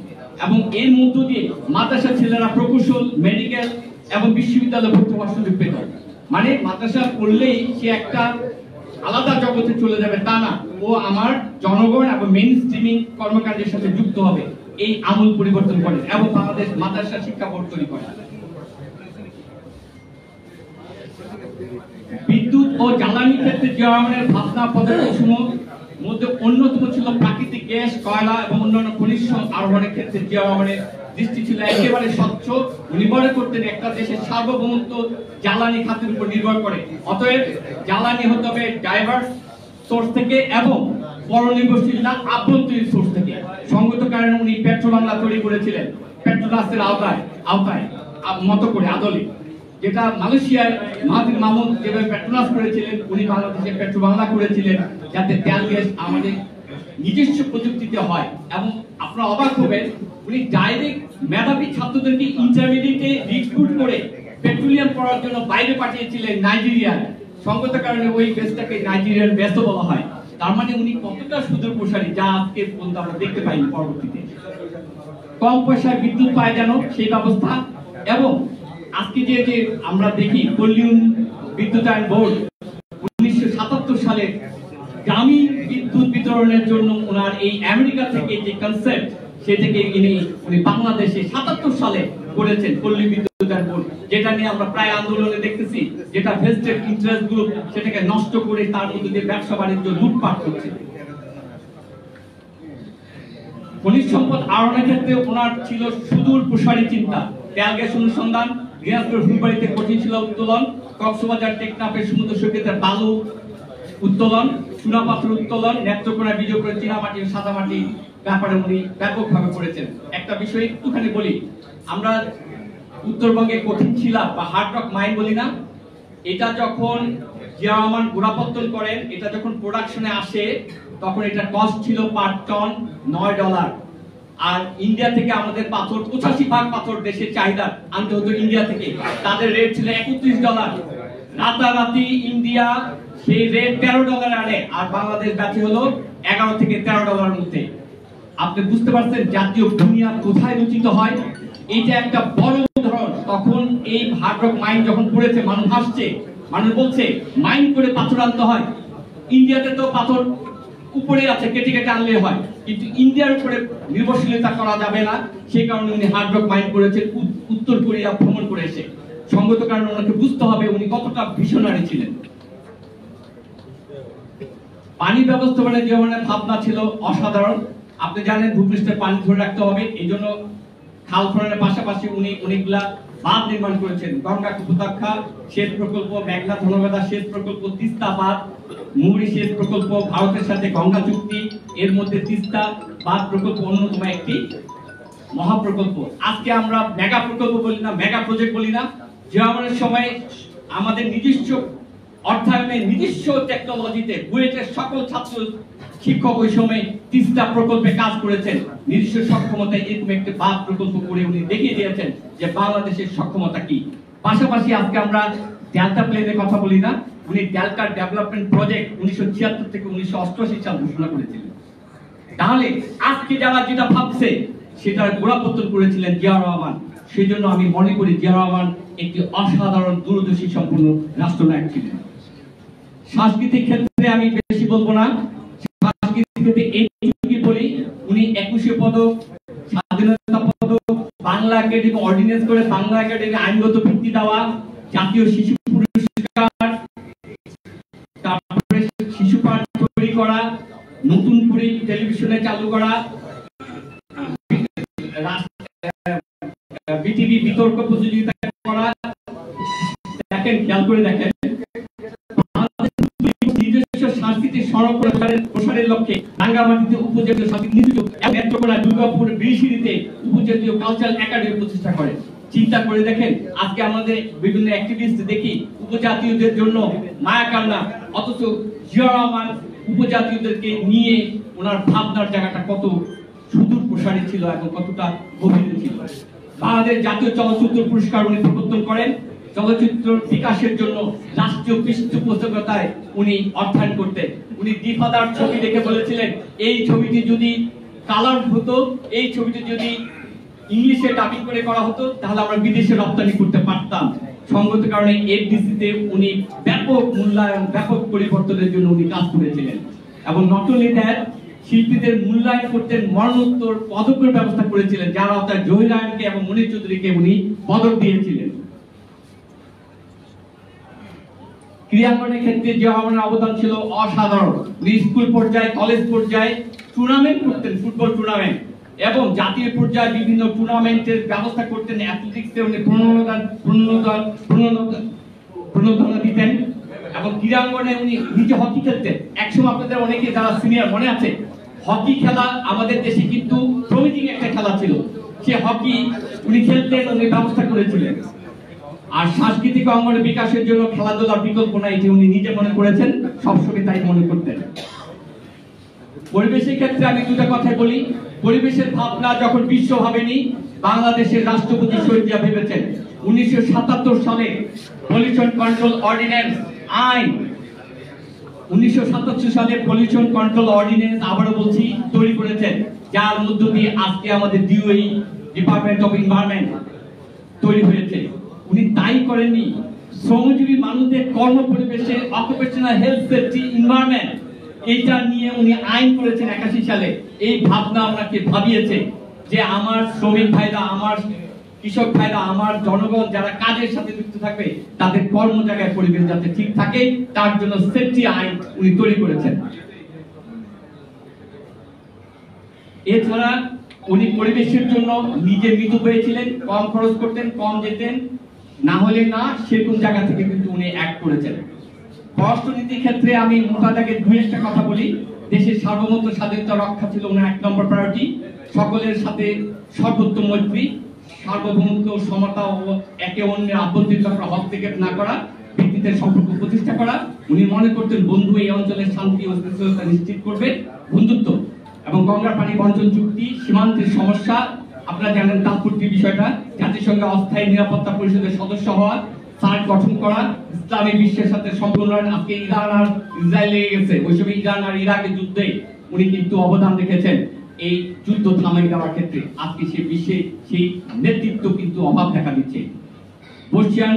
Speaker 1: এবং এর মধ্য দিয়ে মাদ্রাসা ছেলেরা প্রকৌশল মেডিকেল এবং বিশ্ববিদ্যালয়ে ভর্তি হওয়ার সুযোগ পেত। মানে মাদ্রাসা পড়লেই সে একটা আলাদা জগতে চলে যাবে তা না, ও আমার জনগণ এবং মেইন স্ট্রিমিং কর্মকাণ্ডের সাথে যুক্ত হবে। এই আমূল পরিবর্তন করেন এবং বাংলাদেশ মাদ্রাসা শিক্ষা বোর্ড তৈরি করেন। বিদ্যুৎ ও জ্বালানি ক্ষেত্রে জিয়া রহমানের ভাবনা পদক্ষেপসমূহ মধ্যে অন্যতম ছিল প্রাকৃতিক গ্যাস, কয়লা এবং অন্যান্য খনিজ আহরণের ক্ষেত্রে জিয়া রহমানের দৃষ্টি ছিল একেবারে স্বচ্ছ। উনি মনে করতেন একটা দেশের সার্বভৌমত্ব জ্বালানি খাতের উপর নির্ভর করে, অতএব জ্বালানি হতে হবে ডাইভার্স সোর্স থেকে এবং পরনির্ভরশীল না আভ্যন্তরীণ সোর্স থেকে। সঙ্গত কারণে উনি পেট্রো বাংলা তৈরি করেছিলেন, পেট্রোনাসের আওতায় মতো করে আদলে, যেটা মালয়েশিয়ার মাহাথির মাহমুদ যেভাবে পেট্রোনাস করেছিলেন, উনি বাংলাদেশে পেট্রো বাংলা করেছিলেন, যাতে তেল গ্যাস আমাদের নিজস্ব প্রযুক্তিতে হয়। এবং আপনারা অবাক হবেন, উনি ডাইরেক্ট মেধাবী ছাত্রদেরকে ইন্টারমিডিয়েটে রিক্রুট করে পেট্রোলিয়াম পড়ার জন্য বাইরে পাঠিয়েছিলেন নাইজেরিয়ায়। সঙ্গত কারণে ওই দেশটাকে নাইজেরিয়ার ব্যস্ত বলা হয়। তার মানে উনি কতটা সুদূর প্রসারী, যা আজকে পর্যন্ত আমরা দেখতে পাইনি। পরবর্তীতে কম পয়সায় বিদ্যুৎ পায় যেন সেই ব্যবস্থা, এবং আজকে যে আমরা দেখি পল্লী বিদ্যুতায়ন বোর্ড 1977 সালে গ্রামীণ বিদ্যুৎ বিতরণের জন্য ওনার এই আমেরিকা থেকে যে কনসেপ্ট সেটাকে উনি বাংলাদেশে 77 সালে করেছেন পল্লী বিদ্যুতায়ন বোর্ড, যেটা নিয়ে আমরা প্রায় আন্দোলনে দেখতেছি, যেটা ভেস্টেড ইন্টারেস্ট গ্রুপ সেটাকে নষ্ট করে তার মধ্যে দিয়ে ব্যবসা বাণিজ্য লুটপাট করছে। খনিজ সম্পদ আহরণের ক্ষেত্রে ওনার ছিল সুদূর প্রসারী চিন্তা। তেল গ্যাস অনুসন্ধান, দিনাজপুর ফুলবাড়িতে কঠিন শিলা উত্তোলন, কক্সবাজার টেকনাফের সমুদ্র সৈকতের বালু উত্তোলন, চুনাপাথর উত্তোলন, নেত্রকোনা বিজয়পুরের চীনামাটি ও সাদামাটি ব্যাপারে উনি ব্যাপকভাবে করেছেন। একটা বিষয় একটুখানি বলি, আমরা উত্তরবঙ্গে কঠিন শিলা বা হার্ড রক মাইন বলি না, এটা যখন জিয়া রহমান গোড়াপত্তন করেন, এটা যখন প্রোডাকশনে আসে তখন এটা কস্ট ছিল পার টন $9। আর ইন্ডিয়া থেকে আমাদের পাথর 85% পাথর দেশের চাহিদা আনতে হতো ইন্ডিয়া থেকে, তাদের রেট ছিল $31। রাতারাতি ইন্ডিয়া সেই রেট $13 আনে, আর বাংলাদেশ বেচে হলো $11 থেকে $13 মধ্যে। আপনি বুঝতে পারছেন জাতীয় বুনিয়াদ কোথায় রচিত হয়। এটা একটা বড় উদাহরণ। তখন এই হার্ড রক মাইন যখন পড়েছে, মানুষ হাসছে, মানুষ বলছে মাইন করে পাথর আনতে হয়, ইন্ডিয়াতে তো পাথর উপরে আছে, কেটে কেটে আনলে হয়, কিন্তু ইন্ডিয়ার উপরে নির্ভরশীলতা করা যাবে না। সেই কারণে উনি হার্ড রক মাইন করেছেন উত্তর কোরিয়া ভ্রমণ করে এসে। সঙ্গত কারণে ওনাকে বুঝতে হবে উনি কতটা ভিশনারি ছিলেন। পানি ব্যবস্থাপনার যে ধরনের ভাবনা ছিল অসাধারণ। আপনি জানেন ভূপৃষ্ঠের পানি ধরে রাখতে হবে, এই জন্য খাল খননের পাশাপাশি উনি অনেকগুলা বাঁধ নির্মাণ করেছেন। গঙ্গা উপত্যকা সেচ প্রকল্প, মেঘনা ধনবেদা সেচ প্রকল্প, তিস্তা বাঁধ, মুহুরী সেচ প্রকল্প, ভারতের সাথে গঙ্গা চুক্তি, এর মধ্যে তিস্তা বাঁধ প্রকল্প অন্যতম একটি মহাপ্রকল্প। আজকে আমরা মেগা প্রকল্প বলি না, মেগা প্রজেক্ট বলি না। যে আমাদের সময় আমাদের নিজস্ব অর্থায়নে, নিজস্ব টেকনোলজিতে বুয়েটের সকল ছাত্র শিক্ষক ওই সময় তিস্তা প্রকল্পে কাজ করেছেন। নিজস্ব সক্ষমতায় এরকম একটি বাঁধ প্রকল্প করে উনি দেখিয়ে দিয়েছেন যে বাংলাদেশের সক্ষমতা কি। পাশাপাশি আজকে আমরা ডেল্টা প্লেনের কথা বলি না, উনি ডেল্টা ডেভেলপমেন্ট প্রজেক্ট 1976 থেকে 1988 সাল ঘোষণা করেছিলেন। তাহলে আজকে যারা যেটা ভাবছে সেটার গোড়াপত্তন করেছিলেন জিয়া রহমান। সেই জন্য আমি মনে করি জিয়া রহমান একটি অসাধারণ দূরদর্শী সম্পন্ন রাষ্ট্রনায়ক ছিলেন। সাংস্কৃতিক ক্ষেত্রে আমি বেশি বলবো না, সাংস্কৃতিক ক্ষেত্রে এইটুকুই বলি, উনি 21 পদক, স্বাধীনতা পদক, বাংলা একাডেমি অর্ডিন্যান্স করে বাংলা একাডেমি আইনগত ভিত্তি দেওয়া, জাতীয় শিশু পুরস্কার, তারপরে শিশু পাঠ তৈরি করা, নতুন করে টেলিভিশনে চালু করা, বিটিভি বিতর্ক প্রতিযোগিতা করা। দেখেন, খেয়াল করে দেখেন, নিজস্ব সাংস্কৃতিক প্রসারের লক্ষ্যে রাঙ্গামাটিতে উপজাতীয় সাংস্কৃতিক ইনস্টিটিউট, নেত্রকোনা, দুর্গাপুর, বিরিশিরিতে উপজাতীয় কালচারাল একাডেমি প্রতিষ্ঠা করে। চিন্তা করে দেখেন, আজকে আমাদের বিভিন্ন অ্যাক্টিভিস্ট দেখি উপজাতীয়দের জন্য মায়া কান্না, অথচ জিয়া রহমান উপজাতীয়দেরকে নিয়ে ওনার ভাবনার জায়গাটা কত সুদূর প্রসারী ছিল এবং কতটা গভীর ছিল। বাংলাদেশ জাতীয় চলচ্চিত্র পুরস্কার উনি প্রবর্তন করেন। চলচ্চিত্র বিকাশের জন্য রাষ্ট্রীয় পৃষ্ঠপোষকতায় উনি অর্থায়ন করতেন। উনি দি ফাদার ছবি দেখে বলেছিলেন, এই ছবিটি যদি কালার হতো, এই ছবিটি যদি ইংলিশে ডাবিং করে করা হতো, তাহলে আমরা বিদেশে রপ্তানি করতে পারতাম। সঙ্গত কারণে এফডিসিতে উনি ব্যাপক মূল্যায়ন, ব্যাপক পরিবর্তনের জন্য উনি কাজ করেছিলেন। এবং নট অনলি দ্যাট, শিল্পীদের মূল্যায়ন করতে মরণোত্তর পদকের ব্যবস্থা করেছিলেন, যার আওতায় জহির রায়হানকে এবং মনির চৌধুরীকে উনি পদক দিয়েছিলেন। ক্রীড়াঙ্গনের ক্ষেত্রে জিয়া রহমানের অবদান ছিল অসাধারণ। উনি স্কুল পর্যায়ে, কলেজ পর্যায়ে টুর্নামেন্ট করতেন, ফুটবল টুর্নামেন্ট, এবং জাতীয় পর্যায়ে বিভিন্ন টুর্নামেন্টের ব্যবস্থা করতেন। অ্যাথলেটিক্সে উনি প্রণোদনা দিতেন এবং ক্রীড়াঙ্গনে উনি নিজে হকি খেলতেন। একসময় আপনাদের অনেকে যারা সিনিয়র মনে আছে, হকি খেলা আমাদের দেশে কিন্তু প্রমিটিং একটা খেলা ছিল, সে হকি উনি খেলতেন, উনি ব্যবস্থা করেছিলেন। আর সাংস্কৃতিক অঙ্গনের বিকাশের জন্য খেলাধুলার বিকল্প নাই, এটি উনি নিজে মনে করেছেন, সবসময় তাই মনে করতেন। পরিবেশের ক্ষেত্রে আমি দুটো কথাই বলি। পরিবেশের ভাবনা যখন বিশ্ব ভাবেনি, বাংলাদেশের রাষ্ট্রপতি শহীদ জিয়া ভেবেছেন। 1977 সালে পলিউশন কন্ট্রোল অর্ডিন্যান্স আইন, 1977 সালে পলিউশন কন্ট্রোল অর্ডিন্যান্স, আবারও বলছি, তৈরি করেছেন, যার মধ্য দিয়ে আজকে আমাদের ডিওই, ডিপার্টমেন্ট অফ এনভায়রনমেন্ট তৈরি হয়েছে। উনি তাই করেননি। শ্রমজীবী মানুষদের কর্ম পরিবেশে অকুপেশনাল হেলথ সেফটি এনভায়রনমেন্ট এটা নিয়ে উনি আইন করেছেন 81 সালে। এই ভাবনা ওনাকে ভাবিয়েছে যে আমার শ্রমিক ভাইরা, আমার কৃষক ভাইরা, আমার জনগণ যারা কাজের সাথে যুক্ত থাকবে তাদের কর্ম জায়গায় পরিবেশ যাতে ঠিক থাকে তার জন্য সেফটি আইন উনি তৈরি করেছেন। এছাড়া উনি পরিবেশের জন্য নিজে মৃত্যু পেয়েছিলেন, কম খরচ করতেন, কম যেতেন, না হলে না সেরকম জায়গা থেকে কিন্তু উনি অ্যাক্ট করেছেন। পররাষ্ট্রনীতির ক্ষেত্রে আমি মোটা দাগে দুই একটা কথা বলি। দেশের সার্বভৌমত্ব স্বাধীনতা রক্ষা ছিল ওনার 1 নম্বর প্রায়োরিটি। সকলের সাথে সর্বোত্তম মৈত্রী, সার্বভৌমত্ব, সমতা ও একে অন্যের আভ্যন্তরীণ ব্যাপারে হস্তক্ষেপ না করা, ভিত্তিতে সম্পর্ক প্রতিষ্ঠা করা। উনি মনে করতেন বন্ধু এই অঞ্চলের শান্তি ও স্থিতিশীলতা নিশ্চিত করবে। বন্ধুত্ব এবং গঙ্গার পানি বন্টন চুক্তি, সীমান্তের সমস্যা, আপনারা জানেন তাৎপর্যের বিষয়টা, জাতিসংঘের অস্থায়ী নিরাপত্তা পরিষদের সদস্য হওয়া, সার্ক গঠন করা, ইসলামী বিশ্বের সাথে সম্পূর্ণ। আজকে ইরান আর ইসরায়েল লেগে গেছে, ওই সময় ইরান আর ইরাকের যুদ্ধে উনি কিন্তু অবদান রেখেছেন এই যুদ্ধ থামিয়ে দেওয়ার ক্ষেত্রে। আজকে সে বিশ্বে সেই নেতৃত্ব কিন্তু অভাব দেখা দিচ্ছে। বর্ষিয়ান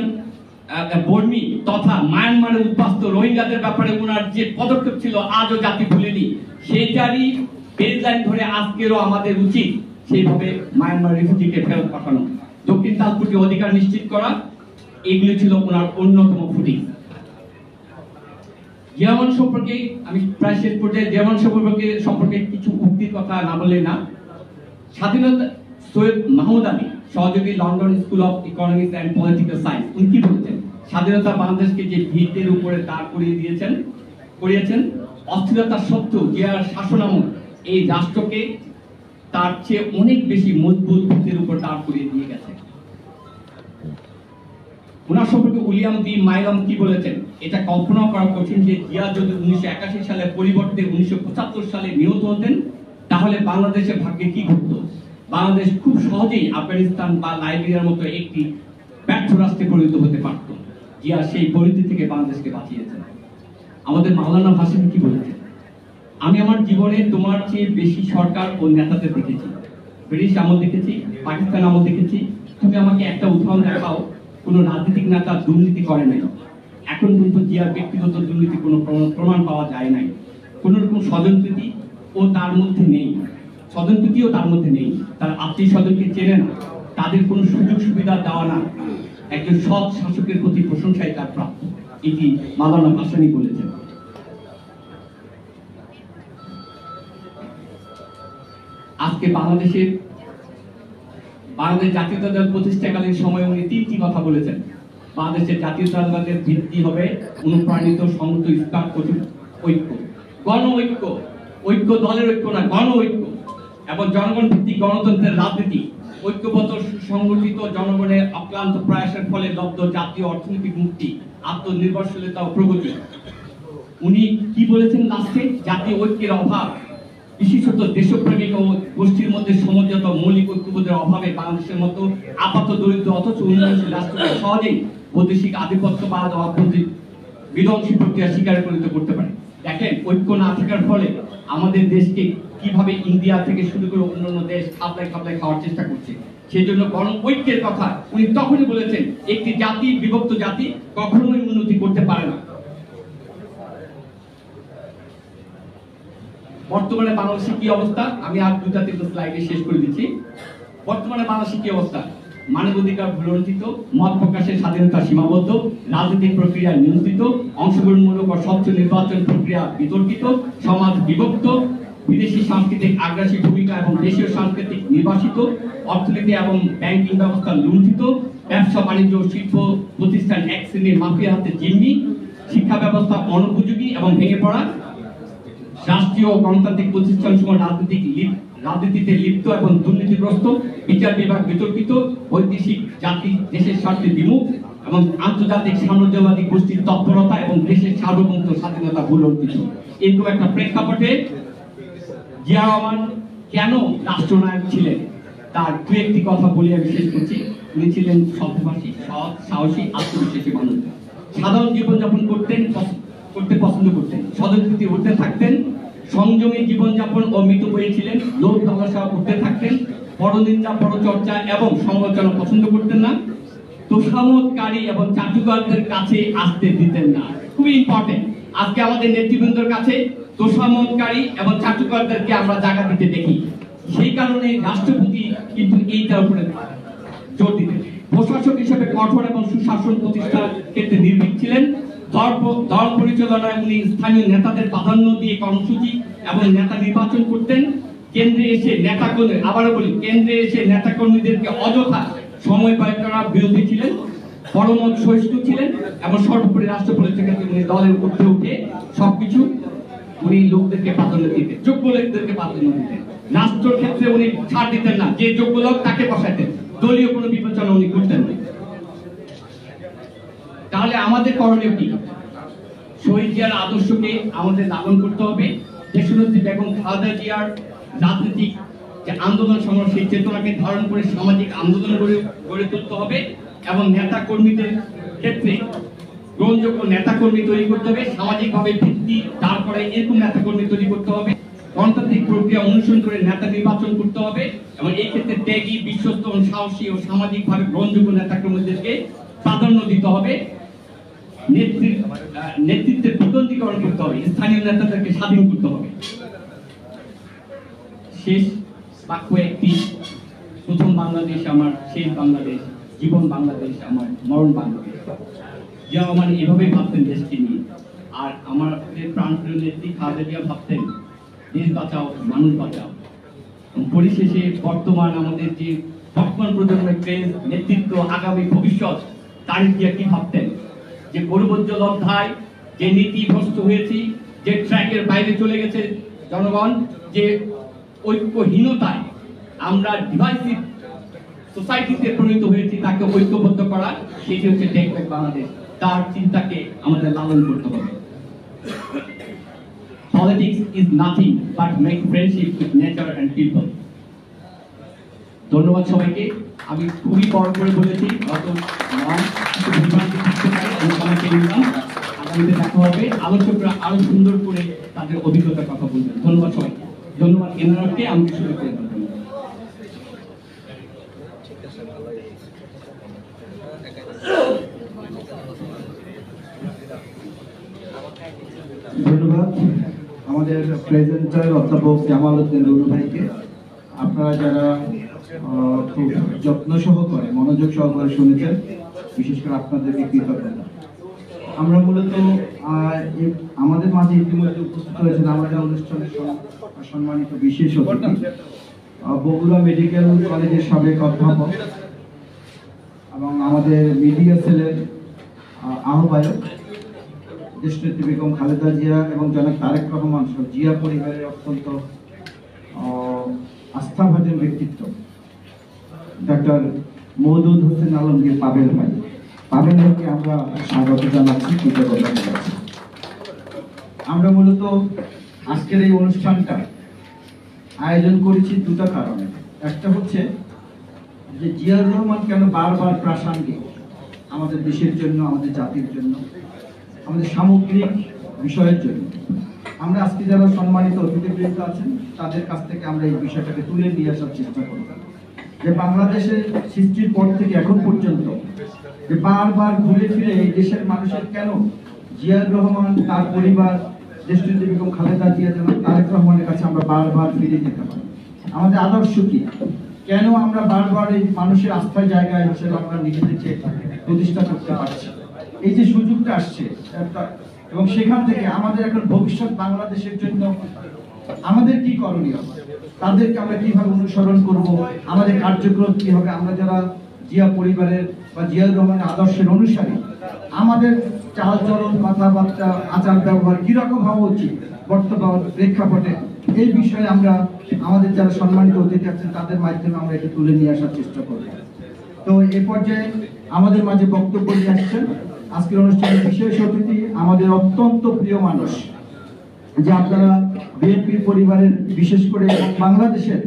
Speaker 1: বর্মী তথা মায়ানমারের উদ্বাস্ত রোহিঙ্গাদের ব্যাপারে ওনার যে পদক্ষেপ ছিল আজও জাতি ভুলেনি। সেইটারই বেসলাইন ধরে আজকেরও আমাদের উচিত সেইভাবে মায়ানমার রিফিউজিকে ফেরত পাঠানো, দক্ষিণ তালপুরকে অধিকার নিশ্চিত করা, এগুলি ছিল ওনার অন্যতম ফুটিং। জিয়ামান সম্পর্কে আমি প্রায় শেষ পর্যায়ে জিয়ামান সম্পর্কে কিছু উক্তির কথা না বললে না। স্বাধীনতা সৈয়দ মাহমুদ আলী, সহযোগী, London school of economics and political science, উনি কি বলেছেন? স্বাধীনতা বাংলাদেশকে যে ভিতের উপরে দাঁড় করিয়েছেন, অস্থিরতা সত্ত্বেও জিয়ার শাসনামল এই রাষ্ট্রকে তার চেয়ে অনেক বেশি মজবুত ভিতের উপর দাঁড় করিয়ে দিয়ে গেছে। ওনার সম্পর্কে উইলিয়াম বি মাইলাম কি বলেছেন? এটা কল্পনা করা কঠিন যে জিয়া যদি 1981 সালের পরিবর্তে 1975 সালে নিহত হতেন তাহলে বাংলাদেশের ভাগ্যে কি ঘটত। বাংলাদেশ খুব সহজেই আফগানিস্তান বা লাইবেরিয়ার মতো একটি ব্যর্থ রাষ্ট্রে পরিণত হতে পারত। জিয়া সেই পরিণতি থেকে বাংলাদেশকে বাঁচিয়েছেন। আমাদের মাওলানা ভাসানী কি বলেছেন? আমি আমার জীবনে তোমার চেয়ে বেশি সরকার ও নেতাদের দেখেছি, ব্রিটিশ আমল দেখেছি, পাকিস্তান আমল দেখেছি। তুমি আমাকে একটা উদাহরণ দেখাও কোনো রাজনৈতিক নেতা দুর্নীতি করে নাই। এখন কিন্তু জিয়ার ব্যক্তিগত দুর্নীতি কোনো প্রমাণ পাওয়া যায় নাই। কোন রকম স্বজনপ্রীতি ও তার মধ্যে নেই, স্বজনপ্রীতিও তার মধ্যে নেই। তার আত্মীয় স্বজনকে চেনে না, তাদের কোনো সুযোগ সুবিধা দেওয়া না। একজন সৎ শাসকের প্রতি প্রশংসাই তার প্রাপ্য, এটি মাওলানা ভাসানী বলেছেন। আজকে বাংলাদেশ জাতীয়তাবাদ প্রতিষ্ঠাকালীন সময়ে উনি 3টি কথা বলেছেন। বাংলাদেশের জাতীয়তাবাদের ভিত্তি হবে অনুপ্রাণিত সংহত ইসলাম ঐক্য, গণ ঐক্য, ঐক্য দলের ঐক্য না, গণ ঐক্য এবং জনগণ ভিত্তিক গণতন্ত্রের রাজনীতি, ঐক্যবদ্ধ সুসংগঠিত জনগণের অক্লান্ত প্রয়াসের ফলে লব্ধ জাতীয় অর্থনৈতিক মুক্তি, আত্মনির্ভরশীলতা ও প্রগতি। উনি কি বলেছেন লাস্টে? জাতীয় ঐক্যের অভাব, বিশেষত দেশপ্রেমিক ও গোষ্ঠীর মধ্যে সমঝোত মৌলিক ঐক্যবোধের অভাবে বাংলাদেশের মতো আপাত দরিদ্র অথচ উন্নয়নশীল রাষ্ট্রকে সহজেই বৈদেশিক আধিপত্যবাদ ও অভ্যন্তরীণ বিধ্বংসী প্রক্রিয়া স্বীকার পরিণত করতে পারে। দেখেন, ঐক্য না থাকার ফলে আমাদের দেশকে কিভাবে ইন্ডিয়া থেকে শুরু করে অন্যান্য দেশ খাপলায় খাওয়ার চেষ্টা করছে। সেই জন্য গণ ঐক্যের কথা উনি তখনই বলেছেন, একটি জাতি, বিভক্ত জাতি কখনোই উন্নতি করতে পারে না। বর্তমানে বাংলাদেশের কি অবস্থা? আমি আর 2-3 স্লাইডে শেষ করে দিচ্ছি। বর্তমানে বাংলাদেশের কি অবস্থা? মানবাধিকার ভুলণ্ঠিত, মত প্রকাশের স্বাধীনতা সীমাবদ্ধ, রাজনৈতিক প্রক্রিয়া নিয়ন্ত্রিত, অংশগ্রহণমূলক ও স্বচ্ছ নির্বাচন প্রক্রিয়া বিতর্কিত, সমাজ বিভক্ত, বিদেশি সাংস্কৃতিক আগ্রাসী ভূমিকা এবং দেশীয় সাংস্কৃতিক নির্বাসিত, অর্থনীতি এবং ব্যাংকিং ব্যবস্থা লুণ্ঠিত, ব্যবসা বাণিজ্য শিল্প প্রতিষ্ঠান এক শ্রেণীর মাফিয়ার হাতে জিম্মি, শিক্ষা ব্যবস্থা অনুপযোগী এবং ভেঙে পড়া, রাষ্ট্রীয় গণতান্ত্রিক প্রতিষ্ঠানসমূহ রাজনীতিতে লিপ্ত এবং দুর্নীতিগ্রস্ত, বিচার বিভাগ বিতর্কিত, বৈদেশিক জাতি দেশের স্বার্থে বিমুখ এবং আন্তর্জাতিক সাম্রাজ্যবাদী গোষ্ঠীর তৎপরতা এবং দেশের সার্বভৌমত্ব স্বাধীনতা ভুলণ্ঠিত। এরকম একটা প্রেক্ষাপটে জিয়া রহমান কেন রাষ্ট্রনায়ক ছিলেন তার 2-1টি কথা বলে আমি শেষ করছি। উনি ছিলেন সত্যভাষী, সৎ, সাহসী, আত্মবিশ্বাসী মানুষ। সাধারণ জীবনযাপন করতে পছন্দ করতেন, স্বজনপ্রীতি উঠতে থাকতেন, সংযমী জীবনযাপন ও মিতব্যয়ী ছিলেন, লোক লালসা করতে থাকতেন, পরনিন্দা, পরচর্চা এবং সমালোচনা পছন্দ করতেন না। তোষামতকারী এবং চাটুকারদের কাছে আসতে দিতেন না। খুবই ইম্পর্টেন্ট, আজকে আমাদের নেতৃবৃন্দর কাছে তোষামতকারী এবং চাটুকারদেরকে আমরা জায়গা দিতে দেখি। সেই কারণে রাষ্ট্রপতি কিন্তু এইটার উপরে জোর দিতেন। প্রশাসক হিসেবে কঠোর এবং সুশাসন প্রতিষ্ঠার ক্ষেত্রে নির্ভীক ছিলেন। দল পরিচালনায় উনি স্থানীয় নেতাদের প্রাধান্য দিয়ে কর্মসূচি এবং নেতা নির্বাচন করতেন। কেন্দ্রে এসে নেতাকর্মী, আবারও বলি, কেন্দ্রে এসে নেতাকর্মীদেরকে অযথা সময় ব্যয় করার বিরোধী ছিলেন, পরমত সহিষ্ণু ছিলেন এবং সর্বোপরি রাষ্ট্রপতি থেকে উনি দলের ঊর্ধ্বে উঠে সবকিছু উনি লোকদেরকে প্রাধান্য দিতেন, যোগ্য লোকদেরকে প্রাধান্য দিতেন। রাষ্ট্রের ক্ষেত্রে উনি ছাড় দিতেন না, যে যোগ্য লোক তাকে বসাতেন, দলীয় কোনো বিবেচনা উনি করতেন না। তাহলে আমাদের করণীয় কি? শহীদ জিয়ার আদর্শকে আমাদের লালন করতে হবে। দেশনেত্রী বেগম খালেদা জিয়ার রাজনৈতিক যে আন্দোলন সংগ্রাম, সেই চেতনাকে ধারণ করে সামাজিক আন্দোলন গড়ে তুলতে হবে এবং নেতা কর্মীদের ক্ষেত্রে গ্রহণযোগ্য নেতা কর্মী তৈরি করতে হবে, সামাজিকভাবে ভিত্তি তারপরে এরকম নেতা কর্মী তৈরি করতে হবে, গণতান্ত্রিক প্রক্রিয়া অনুসরণ করে নেতা নির্বাচন করতে হবে এবং এই ক্ষেত্রে ত্যাগী, বিশ্বস্ত, সাহসী ও সামাজিকভাবে গ্রহণযোগ্য নেতা কর্মীদেরকে প্রাধান্য দিতে হবে। নেতৃত্বের বিকেন্দ্রীকরণ করতে হবে, স্থানীয় নেতাদেরকে স্বাধীন করতে হবে। শেষ বাক্য একটি, প্রথম বাংলাদেশ আমার, শেষ বাংলাদেশ, জীবন বাংলাদেশ আমার, মরণ বাংলাদেশ। জিয়া রহমান এভাবেই ভাবতেন দেশকে নিয়ে। আর আমাদের প্রাণপ্রিয় নেত্রী খালেদা জিয়া ভাবতেন দেশ বাঁচাও, মানুষ বাঁচাও। পরিশেষে আমাদের যে বর্তমান প্রজন্মের ট্রেন্ড, নেতৃত্ব, আগামী ভবিষ্যৎ, তারিখ জিয়া কি ভাবতেন? যে গৌরবোজ্জ্বল অধ্যায়, যে নীতিভ্রষ্ট হয়েছি, যে ট্র্যাকের বাইরে চলে গেছে জনগণ, যে ঐক্যহীনতায় আমরা ডিভাইসিভ সোসাইটিতে পরিণত হয়েছি, তাকে ঐক্যবদ্ধ করা, সেটি হচ্ছে টেক ব্যাক বাংলাদেশ। তার চিন্তাকে আমাদের লালন করতে হবে। Politics is nothing but make friendship with nature and people. ধন্যবাদ সবাইকে। আমি খুবই বড় করে বলেছি, আগামীতে দেখা হবে, আলোচকরা আরো সুন্দর করে তাদের অভিজ্ঞতার কথা বলবেন। ধন্যবাদ সবাইকে। ধন্যবাদ এনারকে আমাকে সুযোগ করে দেওয়ার জন্য।
Speaker 2: ধন্যবাদ আমাদের প্রেজেন্টার অধ্যাপক জামাল উদ্দিন রুনু ভাইকে। আপনারা যারা খুব যত্ন সহকারে, মনোযোগ সহকারে শুনেছেন, বিশেষ করে আপনাদেরকে কৃতজ্ঞতা। আমরা মূলত আমাদের মাঝে ইতিমধ্যে উপস্থিত হয়েছেন আমাদের অনুষ্ঠানের সম্মানিত বিশেষ অতিথি, বগুড়া মেডিকেল কলেজের সাবেক অধ্যাপক এবং আমাদের মিডিয়া সেলের আহ্বায়ক দেশনেত্রী বেগম খালেদা জিয়া এবং জনাব তারেক রহমান সহ জিয়া পরিবারের অত্যন্ত আস্থাভাজন ব্যক্তিত্ব ডক্টর মওদুদ হোসেন আলমগীর পাবেল ভাই। পাবেল ভাইকে আমরা স্বাগত জানাচ্ছি, কৃতজ্ঞতা জানাচ্ছি। আমরা মূলত আজকের এই অনুষ্ঠানটা আয়োজন করেছি দুটো কারণে। একটা হচ্ছে যে জিয়াউর রহমান কেন বারবার প্রাসঙ্গিক আমাদের দেশের জন্য, আমাদের জাতির জন্য, আমাদের সামগ্রিক বিষয়ের জন্য। আমরা আজকে যারা সম্মানিত অতিথিবৃন্দ আছেন তাদের কাছ থেকে আমরা এই বিষয়টাকে তুলে নিয়ে আসার চেষ্টা করব যে বাংলাদেশের সৃষ্টির পর থেকে এখন পর্যন্ত যে বারবার ঘুরে ফিরে এই দেশের মানুষের কেন জিয়াউর রহমান, তার পরিবার, দেশনেত্রী বেগম খালেদা জিয়া, তারেক রহমানের কাছে আমরা বারবার ফিরে যেতে পারি। আমাদের আদর্শ কি, কেন আমরা বারবার এই মানুষের আস্থার জায়গায় হিসেবে আমরা নিজেদেরকে প্রতিষ্ঠা করতে পারছি। এই যে সুযোগটা আসছে এবং সেখান থেকে আমাদের এখন ভবিষ্যৎ বাংলাদেশের জন্য আমাদের কি করণীয়, তাদেরকে আমরা কিভাবে অনুসরণ করব, আমাদের কার্যক্রম কি হবে, আমরা যারা জিয়া পরিবারের বা জিয়াউর রহমানের আদর্শের অনুসারী, আমাদের চালচলন, কথাবার্তা, আচার ব্যবহার কিরকম হওয়া উচিত বর্তমান প্রেক্ষাপটে, এই বিষয়ে আমরা আমাদের যারা সম্মানিত অতিথি আছেন তাদের মাধ্যমে আমরা এটা তুলে নিয়ে আসার চেষ্টা করব। তো এ পর্যায়ে আমাদের মাঝে বক্তব্য নিয়ে আসছেন আজকের অনুষ্ঠানের বিশেষ অতিথি, আমাদের অত্যন্ত প্রিয় মানুষ, যে আপনারা বিএনপি পরিবারের, বিশেষ করে বাংলাদেশের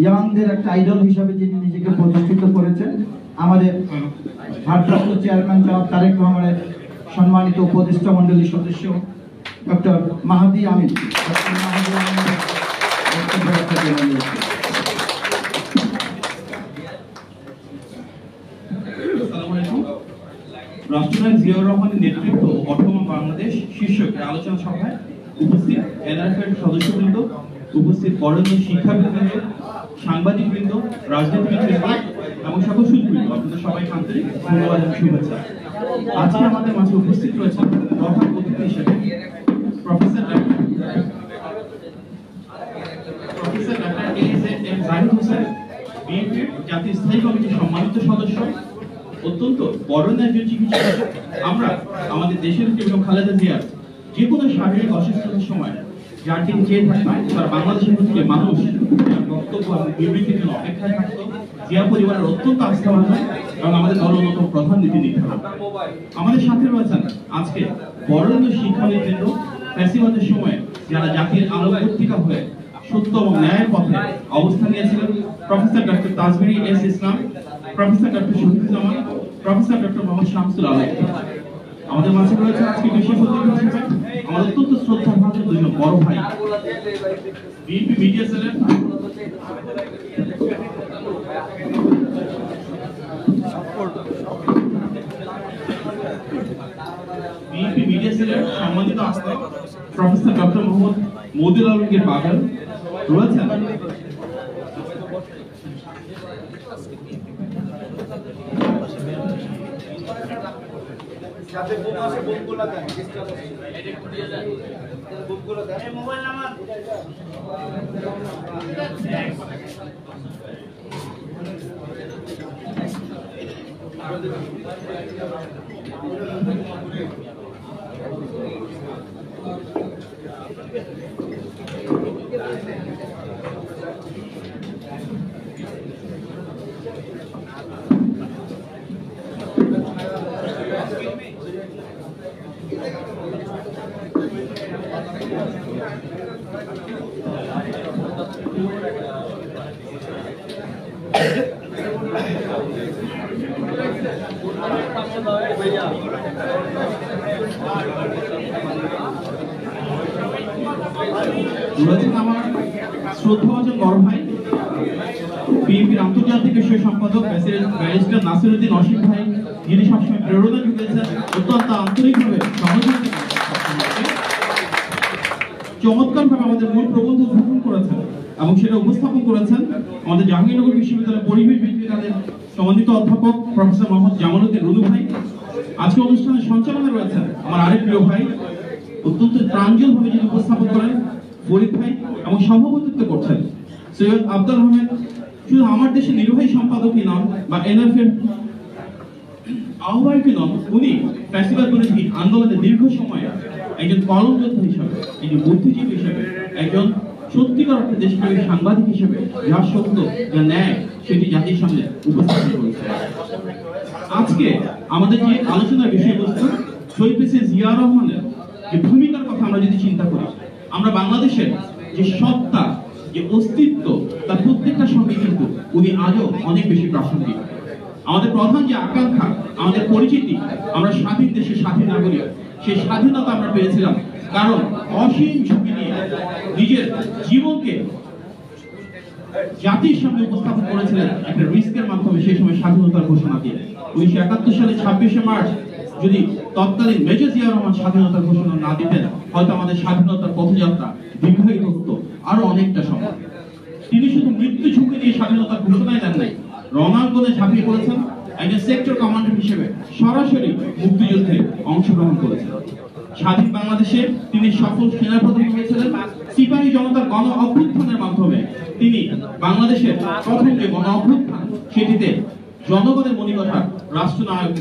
Speaker 2: ইয়াংদের একটা আইডল হিসাবে যিনি নিজেকে প্রতিষ্ঠিত করেছেন, আমাদের ভারপ্রাপ্ত চেয়ারম্যান জনাব তারেক রহমানের সম্মানিত উপদেষ্টা মন্ডলীর সদস্য ডক্টর মাহাদি আমিন।
Speaker 1: আসসালামু আলাইকুম।
Speaker 3: রাষ্ট্রনায়ক জিয়াউর রহমানের নেতৃত্ব ও বর্তমান বাংলাদেশ শীর্ষক এই আলোচনা সভায় উপস্থিত এনআরএফের সদস্যবৃন্দ, উপস্থিত বরেণ্য শিক্ষাবিদবৃন্দ, সাংবাদিকবৃন্দ, রাজনীতিবিদবৃন্দ এবং সকল সুদবৃন্দ, আপনাদের সবাইকে আন্তরিক ধন্যবাদ এবং শুভেচ্ছা। আজকে আমাদের মাঝে উপস্থিত রয়েছেন প্রধান অতিথি হিসেবে প্রফেসর ডক্টর এ.এস.এম. জাহিদ হোসেন, বিএনপির জাতীয় স্থায়ী কমিটির সম্মানিত সদস্য, অত্যন্ত বরেণ্য একজন চিকিৎসক। আমরা আমাদের দেশের বেগম খালেদা জিয়ার যে কোনো শারীরিক অসুস্থতার সময় যার দিকে চেয়ে থাকতাম, তার বাংলাদেশের থেকে মানুষ তার বক্তব্য এবং বিবৃতির জন্য অপেক্ষায় থাকত। জিয়া পরিবারের অত্যন্ত আস্থাভাজন এবং আমাদের দলের অন্যতম প্রধান নীতি নির্ধারক। আমাদের সাথে রয়েছেন আজকে বরেণ্য শিক্ষাবিদবৃন্দ, ফ্যাসিবাদের সময় যারা জাতির আলো পত্রিকা হয়ে সত্য এবং ন্যায়ের পথে অবস্থান নিয়েছিলেন, professor doctor Tajmiri S Islam, professor doctor Shahiduzzaman, professor doctor Mohammad Shamsul Alam. আমাদের মাঝে রয়েছে আজকে বিশেষ অতিথি হিসেবে আমাদের অত্যন্ত শ্রদ্ধাভাজন দুজন বড় ভাই, বিএনপি মিডিয়া সেলের সম্মানিত আস্থাক প্রফেসর ডক্টর মোহাম্মদ মওদুদ আলমগীর পাগল রয়েছেন
Speaker 4: যাতে বোম আসে বোমগুলো দেন বোমগুলো দেন মোবাইল নাম্বার
Speaker 3: আমার শ্রদ্ধাভাজন বড় ভাই, বিএনপির আন্তর্জাতিক বিষয় সম্পাদক ব্যারিস্টার নাসিরউদ্দিন অসীম ভাই, যিনি সবসময় প্রেরণা জুগিয়েছেন, অত্যন্ত আন্তরিকভাবে চমৎকারভাবে আমাদের মূল প্রবন্ধ উদ্বোধন করেছেন এবং সেটা উপস্থাপন করেছেন আমাদের জাহাঙ্গীরনগর বিশ্ববিদ্যালয়ের পরিবেশ বিজ্ঞানের সম্মানিত অধ্যাপক প্রফেসর মোহাম্মদ জামালউদ্দিন রুনু ভাই। আজকে অনুষ্ঠানের সঞ্চালনে রয়েছেন আমার আরেক প্রিয় ভাই, অত্যন্ত প্রাঞ্জলভাবে যিনি উপস্থাপন করেন ফরিদ ভাই, এবং সভাপতিত্ব করছেন সৈয়দ আব্দুল আহমেদ। শুধু আমার দেশের নির্বাহী সম্পাদকই নন বা এনআরএফের আহ্বায়কই নন, উনি ফ্যাসিবাদ বিরোধী আন্দোলনের দীর্ঘ সময় একজন কলম যোদ্ধা হিসেবে, একজন বুদ্ধিজীবী হিসেবে, একজন সত্যিকার অর্থে দেশপ্রেমিক সাংবাদিক হিসেবে যা সত্য, যা ন্যায়, সেটি জাতির সামনে উপস্থাপন করেছে। আজকে আমাদের যে আলোচনার বিষয়বস্তু শহীদ প্রেসিডেন্ট জিয়াউর রহমানের যে ভূমিকার কথা আমরা যদি চিন্তা করি, আমরা বাংলাদেশের যে সত্তা, যে অস্তিত্ব, তার প্রত্যেকটার সঙ্গে কিন্তু উনি আজও অনেক বেশি প্রাসঙ্গিক। আমাদের প্রধান যে আকাঙ্ক্ষা, আমাদের পরিচিতি, আমরা স্বাধীন দেশের স্বাধীন নাগরিক, সেই স্বাধীনতা আমরা পেয়েছিলাম কারণ অসীম ঝুঁকি নিয়ে নিজের জীবনকে জাতির সামনে উপস্থাপন করেছিলেন একটা রিস্কের মাধ্যমে, সেই সময় স্বাধীনতার ঘোষণা দিয়ে। 1971 সালে 26শে মার্চ যদি তৎকালীন মেজর জিয়াউর রহমান স্বাধীনতার ঘোষণা না দিতেন, হয়তো আমাদের স্বাধীনতার পথযাত্রা দীর্ঘায়িত হতো আরো অনেকটা সময়। তিনি শুধু মৃত্যু ঝুঁকি দিয়ে স্বাধীনতার ঘোষণাই দেন নাই, রণাঙ্গনে ঝাঁপিয়ে পড়েছেন, একজন সেক্টর কমান্ডার হিসেবে সরাসরি মুক্তিযুদ্ধে অংশগ্রহণ করেছেন। স্বাধীন বাংলাদেশে তিনি সফল সেনাপ্রধান হয়েছিলেন। সিপাহী জনতার গণ অভ্যুত্থানের মাধ্যমে তিনি বাংলাদেশের প্রথম যে গণ অভ্যুত্থান, সেটিতে জনগণের মনিকথা রাষ্ট্রনায়ক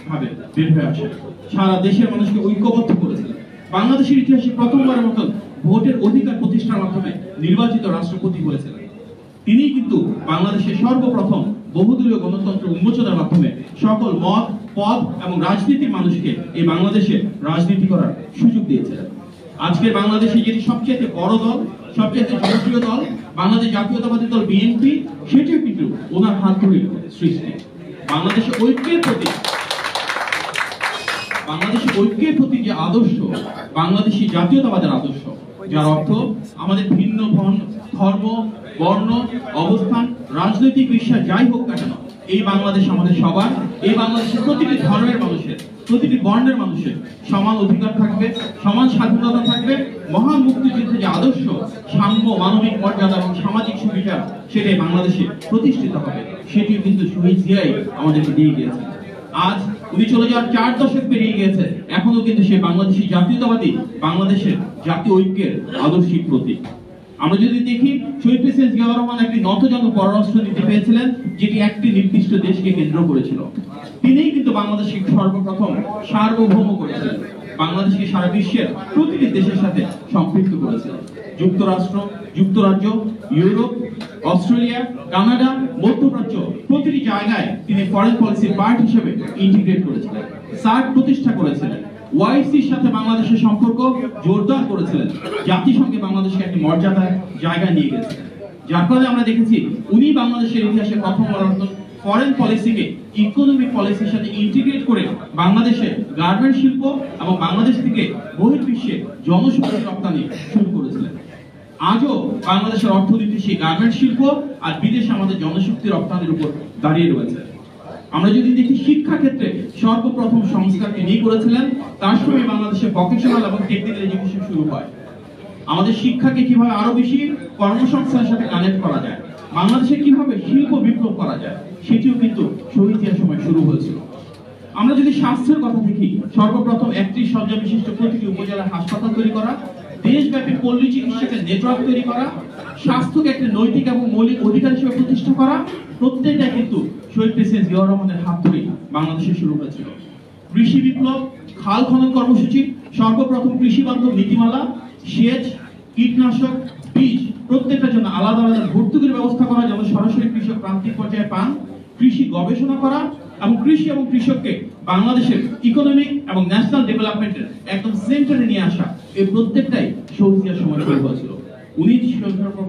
Speaker 3: ভাবে বের হয়ে আসে, সারা দেশের মানুষকে ঐক্যবদ্ধ করেছিলেন। বাংলাদেশের ইতিহাসে প্রথমবারের মতন ভোটের অধিকার প্রতিষ্ঠার মাধ্যমে নির্বাচিত রাষ্ট্রপতি হয়েছিলেন। তিনি কিন্তু বাংলাদেশের সর্বপ্রথম বহুদলীয় গণতন্ত্র উন্মোচনের মাধ্যমে সকল মত, পদ এবং রাজনীতির মানুষকে এই বাংলাদেশে রাজনীতি করার সুযোগ দিয়েছিলেন। আজকের বাংলাদেশে যেটি সবচেয়ে বড় দল, সবচেয়ে জনপ্রিয় দল, বাংলাদেশ জাতীয়তাবাদী দল বিএনপি, সেটিও কিন্তু ওনার হাত ধরে সৃষ্টি। বাংলাদেশের ঐক্যের প্রতি যে আদর্শ, বাংলাদেশি জাতীয়তাবাদের আদর্শ, যার অর্থ আমাদের ভিন্ন ধর্ম, বর্ণ, অবস্থান, রাজনৈতিক বিশ্বাস যাই হোক না কেন, এই বাংলাদেশ আমাদের সবার, এই বাংলাদেশের প্রতিটি ধর্মের মানুষের, প্রতিটি বর্ণের মানুষের সমান অধিকার থাকবে, সমান স্বাধীনতা থাকবে, মহান মুক্তিযুদ্ধের যে আদর্শ সাম্য, মানবিক মর্যাদা এবং সামাজিক সুবিচার সেটাই বাংলাদেশে প্রতিষ্ঠিত হবে, সেটিও কিন্তু শহীদ জিয়াই আমাদেরকে দিয়ে গিয়েছেন। আজ উনি চলে যাওয়ার 4 দশক পেরিয়ে গিয়েছে, এখনো কিন্তু সে বাংলাদেশী জাতীয়তাবাদী বাংলাদেশের জাতীয় ঐক্যের আদর্শিক প্রতীক। আমরা যদি দেখি, শহীদ প্রেসিডেন্ট জিয়াউর রহমান একটি নতজান পররাষ্ট্র নীতি পেয়েছিলেন, যেটি একটি নির্দিষ্ট দেশকে কেন্দ্র করেছিল। তিনিই কিন্তু বাংলাদেশকে সর্বপ্রথম সার্বভৌম করেছিলেন, বাংলাদেশকে সারা বিশ্বের প্রতিটি দেশের সাথে সম্পৃক্ত করেছিলেন। যুক্তরাষ্ট্র, যুক্তরাজ্য, ইউরোপ, অস্ট্রেলিয়া, কানাডা, মধ্যপ্রাচ্য প্রতিটি জায়গায় তিনি ফরেন পলিসির পার্ট হিসেবে ইন্টিগ্রেট করেছিলেন, সার্ক প্রতিষ্ঠা করেছিলেন, ওআইসির সাথে বাংলাদেশের সম্পর্ক জোরদার করেছিলেন, জাতিসংঘে বাংলাদেশকে একটি মর্যাদার জায়গা নিয়ে গেছিলেন। যার ফলে আমরা দেখেছি উনি বাংলাদেশের ইতিহাসে প্রথম ফরেন পলিসিকে ইকোনমিক পলিসির সাথে ইন্টিগ্রেট করে বাংলাদেশে গার্মেন্ট শিল্প এবং বাংলাদেশ থেকে বহির্বিশ্বে জনশক্তি রপ্তানি শুরু করেছিলেন। আজও বাংলাদেশের অর্থনীতি সেই গার্মেন্ট শিল্প আর বিদেশে আমাদের জনশক্তি রপ্তানির উপর দাঁড়িয়ে রয়েছে। আমরা যদি দেখি শিক্ষা ক্ষেত্রে সর্বপ্রথম সংস্কার তিনি করেছিলেন, তার সঙ্গে বাংলাদেশে ভোকেশনাল এবং টেকনিক্যাল এডুকেশন শুরু হয়। আমাদের শিক্ষাকে কিভাবে আরো বেশি কর্মসংস্থানের সাথে কানেক্ট করা যায়, বাংলাদেশে কিভাবে শিল্প বিপ্লব করা যায়, সেটিও কিন্তু শহীদ জিয়ার সময় শুরু হয়েছিল। আমরা যদি স্বাস্থ্যের কথা দেখি, সর্বপ্রথম 31 শয্যা বিশিষ্ট প্রতিটি উপজেলার হাসপাতাল তৈরি করা, দেশব্যাপী পল্লী চিকিৎসকের নেটওয়ার্ক তৈরি করা, স্বাস্থ্যকে একটি নৈতিক এবং মৌলিক অধিকার হিসেবে প্রতিষ্ঠা করা, প্রত্যেকটা কিন্তু শহীদ প্রেসিডেন্ট জিয়াউর রহমানের হাত ধরে বাংলাদেশে শুরু হয়েছিল। কৃষি বিপ্লব, খাল খনন কর্মসূচি, সর্বপ্রথম কৃষি বান্ধব নীতিমালা, সেচ, কীটনাশক, বীজ প্রত্যেকটার জন্য আলাদা আলাদা ভর্তুকির ব্যবস্থা করা যেন সরাসরি কৃষক প্রান্তিক পর্যায়ে পান, কৃষি গবেষণা করা এবং কৃষি এবং কৃষককে বাংলাদেশের ইকোনমিক এবং ন্যাশনাল ডেভেলপমেন্টের একদম সেন্টারে নিয়ে আসা, এই প্রত্যেকটাই শহীদ জিয়ার সময় শুরু হয়েছিল। উনি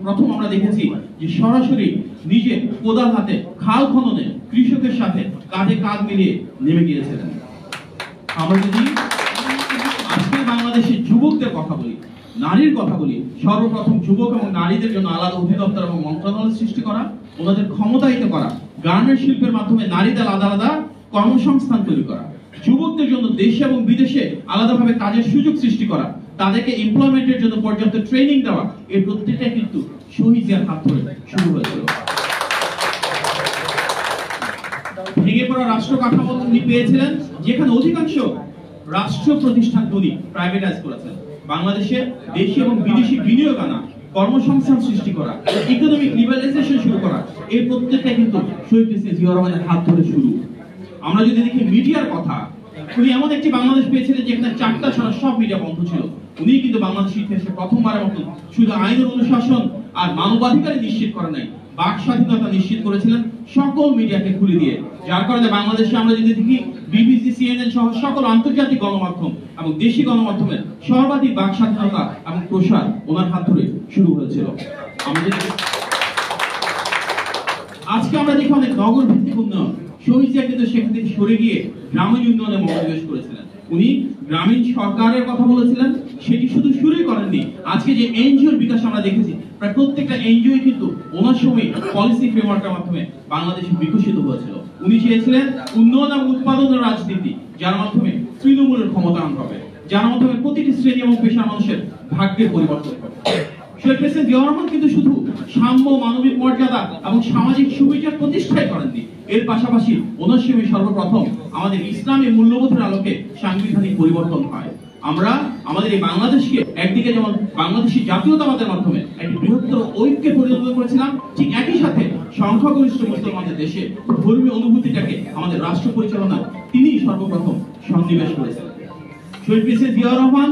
Speaker 3: প্রথম আমরা দেখেছি যে সরাসরি নিজে কোদাল হাতে খাল খননে কৃষকের সাথে কাঁধে কাঁধ মিলিয়ে নেমে গিয়েছিলেন। আমরা যদি আজকে বাংলাদেশের যুবকদের কথা বলি, নারীর কথা বলি, সর্বপ্রথম যুবক এবং নারীদের জন্য আলাদা অধিদপ্তর এবং মন্ত্রণালয় সৃষ্টি করা, ওনাদের ক্ষমতায়িত করা, গার্মেন্ট শিল্পের মাধ্যমে নারীদের আলাদা আলাদা কর্মসংস্থান তৈরি করা, যুবকদের জন্য দেশে এবং বিদেশে আলাদাভাবে কাজের সুযোগ সৃষ্টি করা, তাদেরকে এমপ্লয়মেন্টের জন্য পর্যাপ্ত ট্রেনিং দেওয়া, এই প্রত্যেকটা কিন্তু শহীদ জিয়ার হাত ধরে শুরু হয়েছিল। ভেঙে পড়া রাষ্ট্র কাঠামো উনি পেয়েছিলেন, যেখানে অধিকাংশ রাষ্ট্র প্রতিষ্ঠান উনি প্রাইভেটাইজ করেছেন। বাংলাদেশে দেশি এবং বিদেশি বিনিয়োগ আনা, কর্মসংস্থান সৃষ্টি করা, ইকোনমিক লিবারালাইজেশন শুরু করা, এই প্রত্যেকটা কিন্তু শহীদ প্রেসিডেন্ট জিয়াউর রহমানের হাত ধরে শুরু। আমরা যদি দেখি মিডিয়ার কথা, উনি এমন একটি বাংলাদেশ পেয়েছিলেন যেখানে 4টা ছাড়া সব মিডিয়া বন্ধ ছিল। উনি কিন্তু বাংলাদেশের ইতিহাসে প্রথমবারের মতো শুধু আইনের অনুশাসন আর মানবাধিকার নিশ্চিত করে নাই, বাক স্বাধীনতা নিশ্চিত করেছিলেন সকল মিডিয়াকে খুলে দিয়ে। যার কারণে বাংলাদেশে আমরা যদি দেখি বিবিসি, সিএনএন সহ সকল আন্তর্জাতিক গণমাধ্যম এবং দেশি গণমাধ্যমের সর্বাধিক বাক স্বাধীনতা এবং প্রসার ওনার হাত ধরে শুরু হয়েছিল। আমাদের আজকে আমরা দেখি অনেক নগর ভিত্তিক উন্নয়ন, শহীদ জিয়া কিন্তু সেখান থেকে সরে গিয়ে গ্রামীণ উন্নয়নে মনোনিবেশ করেছিলেন। উনি গ্রামীণ সরকারের কথা বলেছিলেন, সেটি শুধু শুরুই করেননি। আজকে যে এনজিওর বিকাশ আমরা দেখেছি, প্রায় প্রত্যেকটা এনজিও কিন্তু ওনার সময় পলিসি ফ্রেমওয়ার্কের মাধ্যমে বাংলাদেশে বিকশিত হয়েছিল। উনি চেয়েছিলেন উন্নয়ন এবং উৎপাদনের রাজনীতি, যার মাধ্যমে তৃণমূলের ক্ষমতায়ন হবে, যার মাধ্যমে প্রতিটি শ্রেণী এবং পেশার মানুষের ভাগ্যের পরিবর্তন হবে। শহীদ প্রেসিডেন্ট জিয়াউর রহমান কিন্তু শুধু সাম্য, মানবিক মর্যাদা এবং সামাজিক সুবিচার প্রতিষ্ঠাই করেননি, এর পাশাপাশি ওনার সময় সর্বপ্রথম আমাদের ইসলামী মূল্যবোধের আলোকে সাংবিধানিক পরিবর্তন হয়। আমরা আমাদের এই বাংলাদেশকে একদিকে যেমন বাংলাদেশী জাতীয়তাবাদের মাধ্যমে একটি বৃহত্তর ঐক্যে পরিণত করেছিলাম, ঠিক একই সাথে সংখ্যাগরিষ্ঠ মুসলমানদের দেশে ধর্মীয় অনুভূতিটাকে আমাদের রাষ্ট্র পরিচালনা তিনি সর্বপ্রথম সন্নিবেশ করেছিলেন। শহীদ প্রেসিডেন্ট জিয়াউর রহমান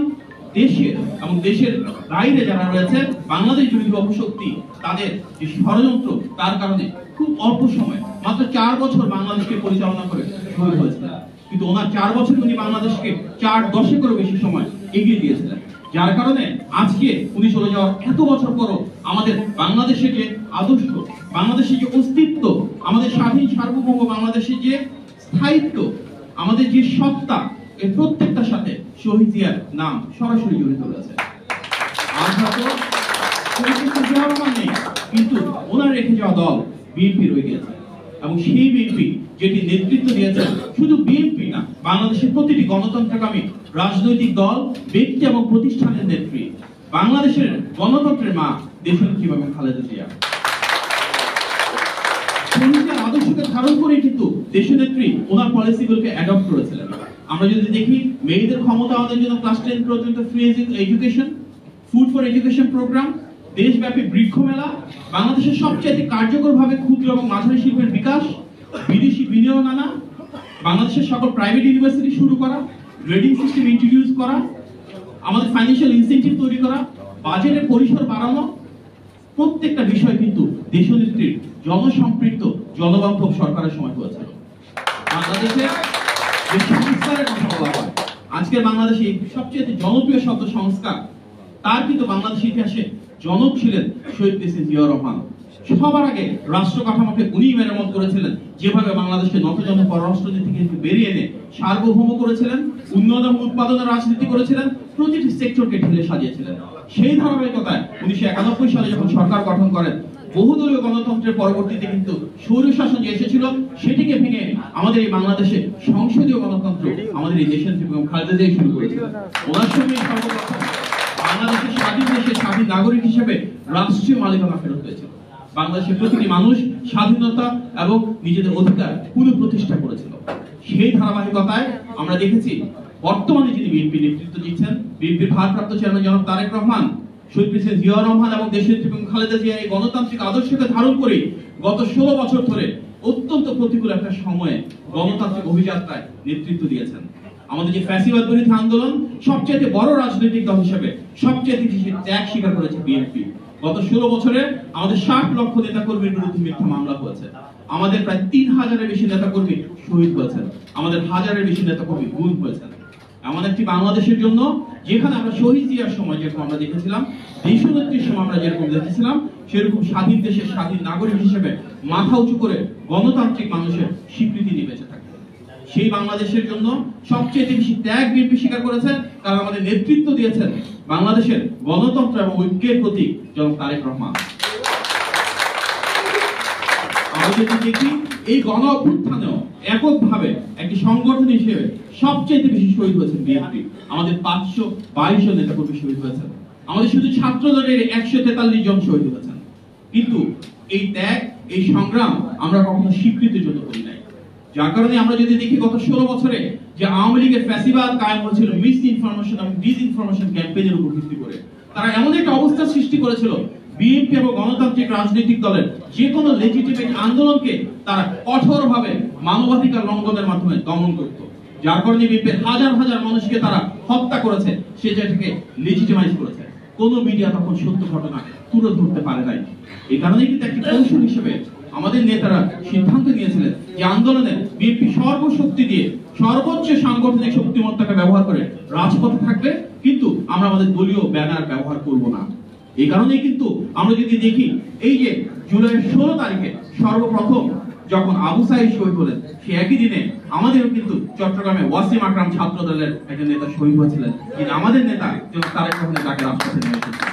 Speaker 3: দেশের এবং দেশের বাইরে যারা রয়েছে বাংলাদেশ বিরোধী অপশক্তি, তাদের যে ষড়যন্ত্র, তার কারণে খুব অল্প সময়, মাত্র 4 বছর বাংলাদেশকে পরিচালনা করে শহীদ হয়েছিলেন। কিন্তু ওনার 4 বছর উনি বাংলাদেশকে 4 দশকেরও বেশি সময় এগিয়ে দিয়েছিলেন। যার কারণে আজকে উনি চলে যাওয়ার এত বছর পরও আমাদের বাংলাদেশের যে আদর্শ, বাংলাদেশের যে অস্তিত্ব, আমাদের স্বাধীন সার্বভৌম বাংলাদেশের যে স্থায়িত্ব, আমাদের যে সত্তা, এই প্রত্যেকটার সাথে শহীদ জিয়ার নাম সরাসরি জড়িত রয়েছে। আজ হয়তো শহীদ জিয়াউর রহমান নেই, কিন্তু ওনার রেখে যাওয়া দল বিএনপি রয়ে গেছে। এবং সেই বিএনপি যেটি নেতৃত্ব দিয়েছে শুধু বিএনপি না, বাংলাদেশের প্রতিটি গণতন্ত্রকামী রাজনৈতিক দল, ব্যক্তি এবং প্রতিষ্ঠানের নেত্রী, বাংলাদেশের গণতন্ত্রের মা দেশনেত্রী বেগম খালেদা জিয়া। শহীদের আদর্শকে ধারণ করে কিন্তু দেশনেত্রী ওনার পলিসিগুলোকে অ্যাডপ্ট করেছিলেন। আমরা যদি দেখি মেয়েদের ক্ষমতায়নের জন্য ক্লাস 10 পর্যন্ত free education, food for education programme, দেশব্যাপী বৃক্ষ মেলা, বাংলাদেশের সবচেয়ে কার্যকরভাবে ক্ষুদ্র এবং মাঝারি শিল্পের বিকাশ, বিদেশি বিনিয়োগ আনা, বাংলাদেশের সকল প্রাইভেট ইউনিভার্সিটি শুরু করা, গ্রেডিং সিস্টেম ইন্ট্রোডিউস করা, আমাদের ফাইন্যান্সিয়াল ইনসেন্টিভ তৈরি করা, বাজেটের পরিসর বাড়ানো, প্রত্যেকটা বিষয় কিন্তু দেশনেত্রীর জনসম্পৃক্ত জনবান্ধব সরকারের সময় হয়েছিল। বাংলাদেশের যে সংস্কারের কথা বলা হয়, আজকের বাংলাদেশে সবচেয়ে জনপ্রিয় শব্দ সংস্কার, তার কিন্তু বাংলাদেশের ইতিহাসে জনক ছিলেন শহীদ প্রেসিডেন্ট জিয়াউর রহমান। সবার আগে রাষ্ট্র কাঠামোকে উনি মেরামত করেছিলেন, যেভাবে বাংলাদেশকে নতজন পররাষ্ট্রনীতি থেকে বেরিয়ে এনে সার্বভৌম করেছিলেন, উন্নয়ন এবং উৎপাদনের রাজনীতি করেছিলেন, প্রতিটি সেক্টরকে ঢেলে সাজিয়েছিলেন। সেই ধারাবাহিকতায় 1991 সালে যখন সরকার গঠন করেন, বহুদলীয় গণতন্ত্রের পরবর্তীতে কিন্তু স্বৈরশাসন যে এসেছিল সেটিকে ভেঙে আমাদের এই বাংলাদেশে সংসদীয় গণতন্ত্র আমাদের এই দেশের খালেদা জিয়া শুরু করেছিলেন। ওনার সঙ্গে সর্বপ্রথম বাংলাদেশের স্বাধীন দেশের স্বাধীন নাগরিক হিসেবে রাষ্ট্রীয় মালিকানা ফেরত হয়েছিল। বাংলাদেশের প্রতিটি মানুষ স্বাধীনতা এবং নিজেদের অধিকার পুনঃপ্রতিষ্ঠা করেছিল। সেই ধারাবাহিকতায় আমরা দেখেছি বর্তমানে যিনি বিএনপি নেতৃত্ব দিচ্ছেন, বিএনপির ভারপ্রাপ্ত চেয়ারম্যান জনাব তারেক রহমান, শহীদ প্রেসিডেন্ট জিয়াউর রহমান এবং দেশনেত্রী বেগম খালেদা জিয়া এই গণতান্ত্রিক আদর্শকে ধারণ করে গত 16 বছর ধরে অত্যন্ত প্রতিকূল একটা সময়ে গণতান্ত্রিক অভিযাত্রায় নেতৃত্ব দিয়েছেন। আমাদের যে ফ্যাসিবাদ বিরোধী আন্দোলন, সবচেয়ে বড় রাজনৈতিক দল হিসেবে সবচেয়ে বেশি ত্যাগ স্বীকার করেছে বিএনপি। গত 16 বছরে আমাদের 60 লক্ষ নেতা কর্মীর বিরুদ্ধে মিথ্যা মামলা হয়েছে, আমাদের প্রায় 3000-এর বেশি নেতা কর্মী শহীদ হয়েছেন, আমাদের 1000-এর বেশি নেতা কর্মী গুম হয়েছেন। এমন একটি বাংলাদেশের জন্য যেখানে আমরা শহীদ জিয়ার সময় যেরকম আমরা দেখেছিলাম, দেশনেত্রীর সময় আমরা যেরকম দেখেছিলাম, সেরকম স্বাধীন দেশের স্বাধীন নাগরিক হিসেবে মাথা উঁচু করে গণতান্ত্রিক মানুষের স্বীকৃতি নিয়ে বেঁচে থাকবে। সেই বাংলাদেশের জন্য সবচেয়ে বেশি ত্যাগ বিএনপি স্বীকার করেছে, কারণ আমাদের নেতৃত্ব দিয়েছেন বাংলাদেশের গণতন্ত্র এবং ঐক্যের প্রতীক জনাব তারেক রহমান। আমরা যদি দেখি এই গণ অভ্যুত্থানেও এককভাবে একটি সংগঠন হিসেবে সবচেয়ে বেশি শহীদ হয়েছেন বিএনপি। আমাদের 522 জন নেতাকর্মী শহীদ হয়েছেন, আমাদের শুধু ছাত্র দলের 143 জন শহীদ হয়েছেন। কিন্তু এই ত্যাগ, এই সংগ্রাম আমরা কখনো স্বীকৃতির জন্য করি নাই। যার কারণে আমরা যদি দেখি গত 16 বছরে যে আওয়ামী লীগের ফ্যাসিবাদ কায়েম হয়েছিল মিস ইনফরমেশন এবং ডিসইনফরমেশন ক্যাম্পেইনের উপর ভিত্তি করে, তারা এমন একটা অবস্থা সৃষ্টি করেছিল বিএনপি এবং গণতান্ত্রিক রাজনৈতিক দলের যে কোনো লেজিটিমেট আন্দোলনকে তারা কঠোরভাবে মানবাধিকার লঙ্ঘনের মাধ্যমে দমন করত। যার কারণে বিএনপির হাজার হাজার মানুষকে তারা হত্যা করেছে, সে জায়গাটাকে লেজিটিমাইজ করেছে। কোনো মিডিয়া তখন সত্য ঘটনা তুলে ধরতে পারে নাই। এই কারণে কিন্তু একটি কৌশল হিসেবে আমাদের নেতারা সিদ্ধান্ত নিয়েছিলেন যে আন্দোলনে বিএনপি সর্বশক্তি দিয়ে সর্বোচ্চ সাংগঠনিক শক্তিমত্তাকে ব্যবহার করে রাজপথে থাকবে, কিন্তু আমরা আমাদের দলীয় ব্যানার ব্যবহার করব না। এই কারণেই কিন্তু আমরা যদি দেখি এই যে জুলাই 16 তারিখে সর্বপ্রথম যখন আবু সাঈদ শহীদ হলেন, সে একই দিনে আমাদেরও কিন্তু চট্টগ্রামে ওয়াসিম আকরাম ছাত্র দলের একজন নেতা শহীদ হয়েছিলেন, যিনি আমাদের নেতা তারেক রহমানের ডাকে রাজপথে নেমে এসেছেন।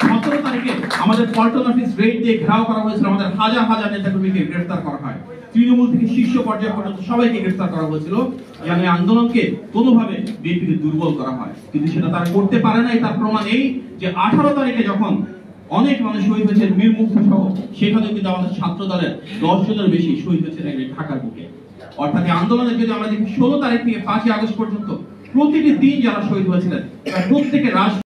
Speaker 3: 17 তারিখে আমাদের পল্টন অফিস রেড দিয়ে ঘেরাও করা হয়েছিল, আমাদের হাজার হাজার নেতাকর্মীকে গ্রেফতার করা হয়, তৃণমূল থেকে শীর্ষ পর্যায় পর্যন্ত সবাইকে গ্রেফতার করা হয়েছিল, যেন এই আন্দোলনকে কোনোভাবে বিএনপিকে দুর্বল করা হয়। কিন্তু সেটা তারা করতে পারে নাই। তার প্রমাণ এই যে 18 তারিখে যখন অনেক মানুষ শহীদ হয়েছেন মীর মুগ্ধ সহ, সেখানে কিন্তু আমাদের ছাত্র দলের 10 জনের বেশি শহীদ হয়েছেন ঢাকার বুকে। অর্থাৎ এই আন্দোলনে যদি আমরা দেখি 16 তারিখ থেকে 5 আগস্ট পর্যন্ত প্রতিটি দিন যারা শহীদ হয়েছিলেন, প্রত্যেকের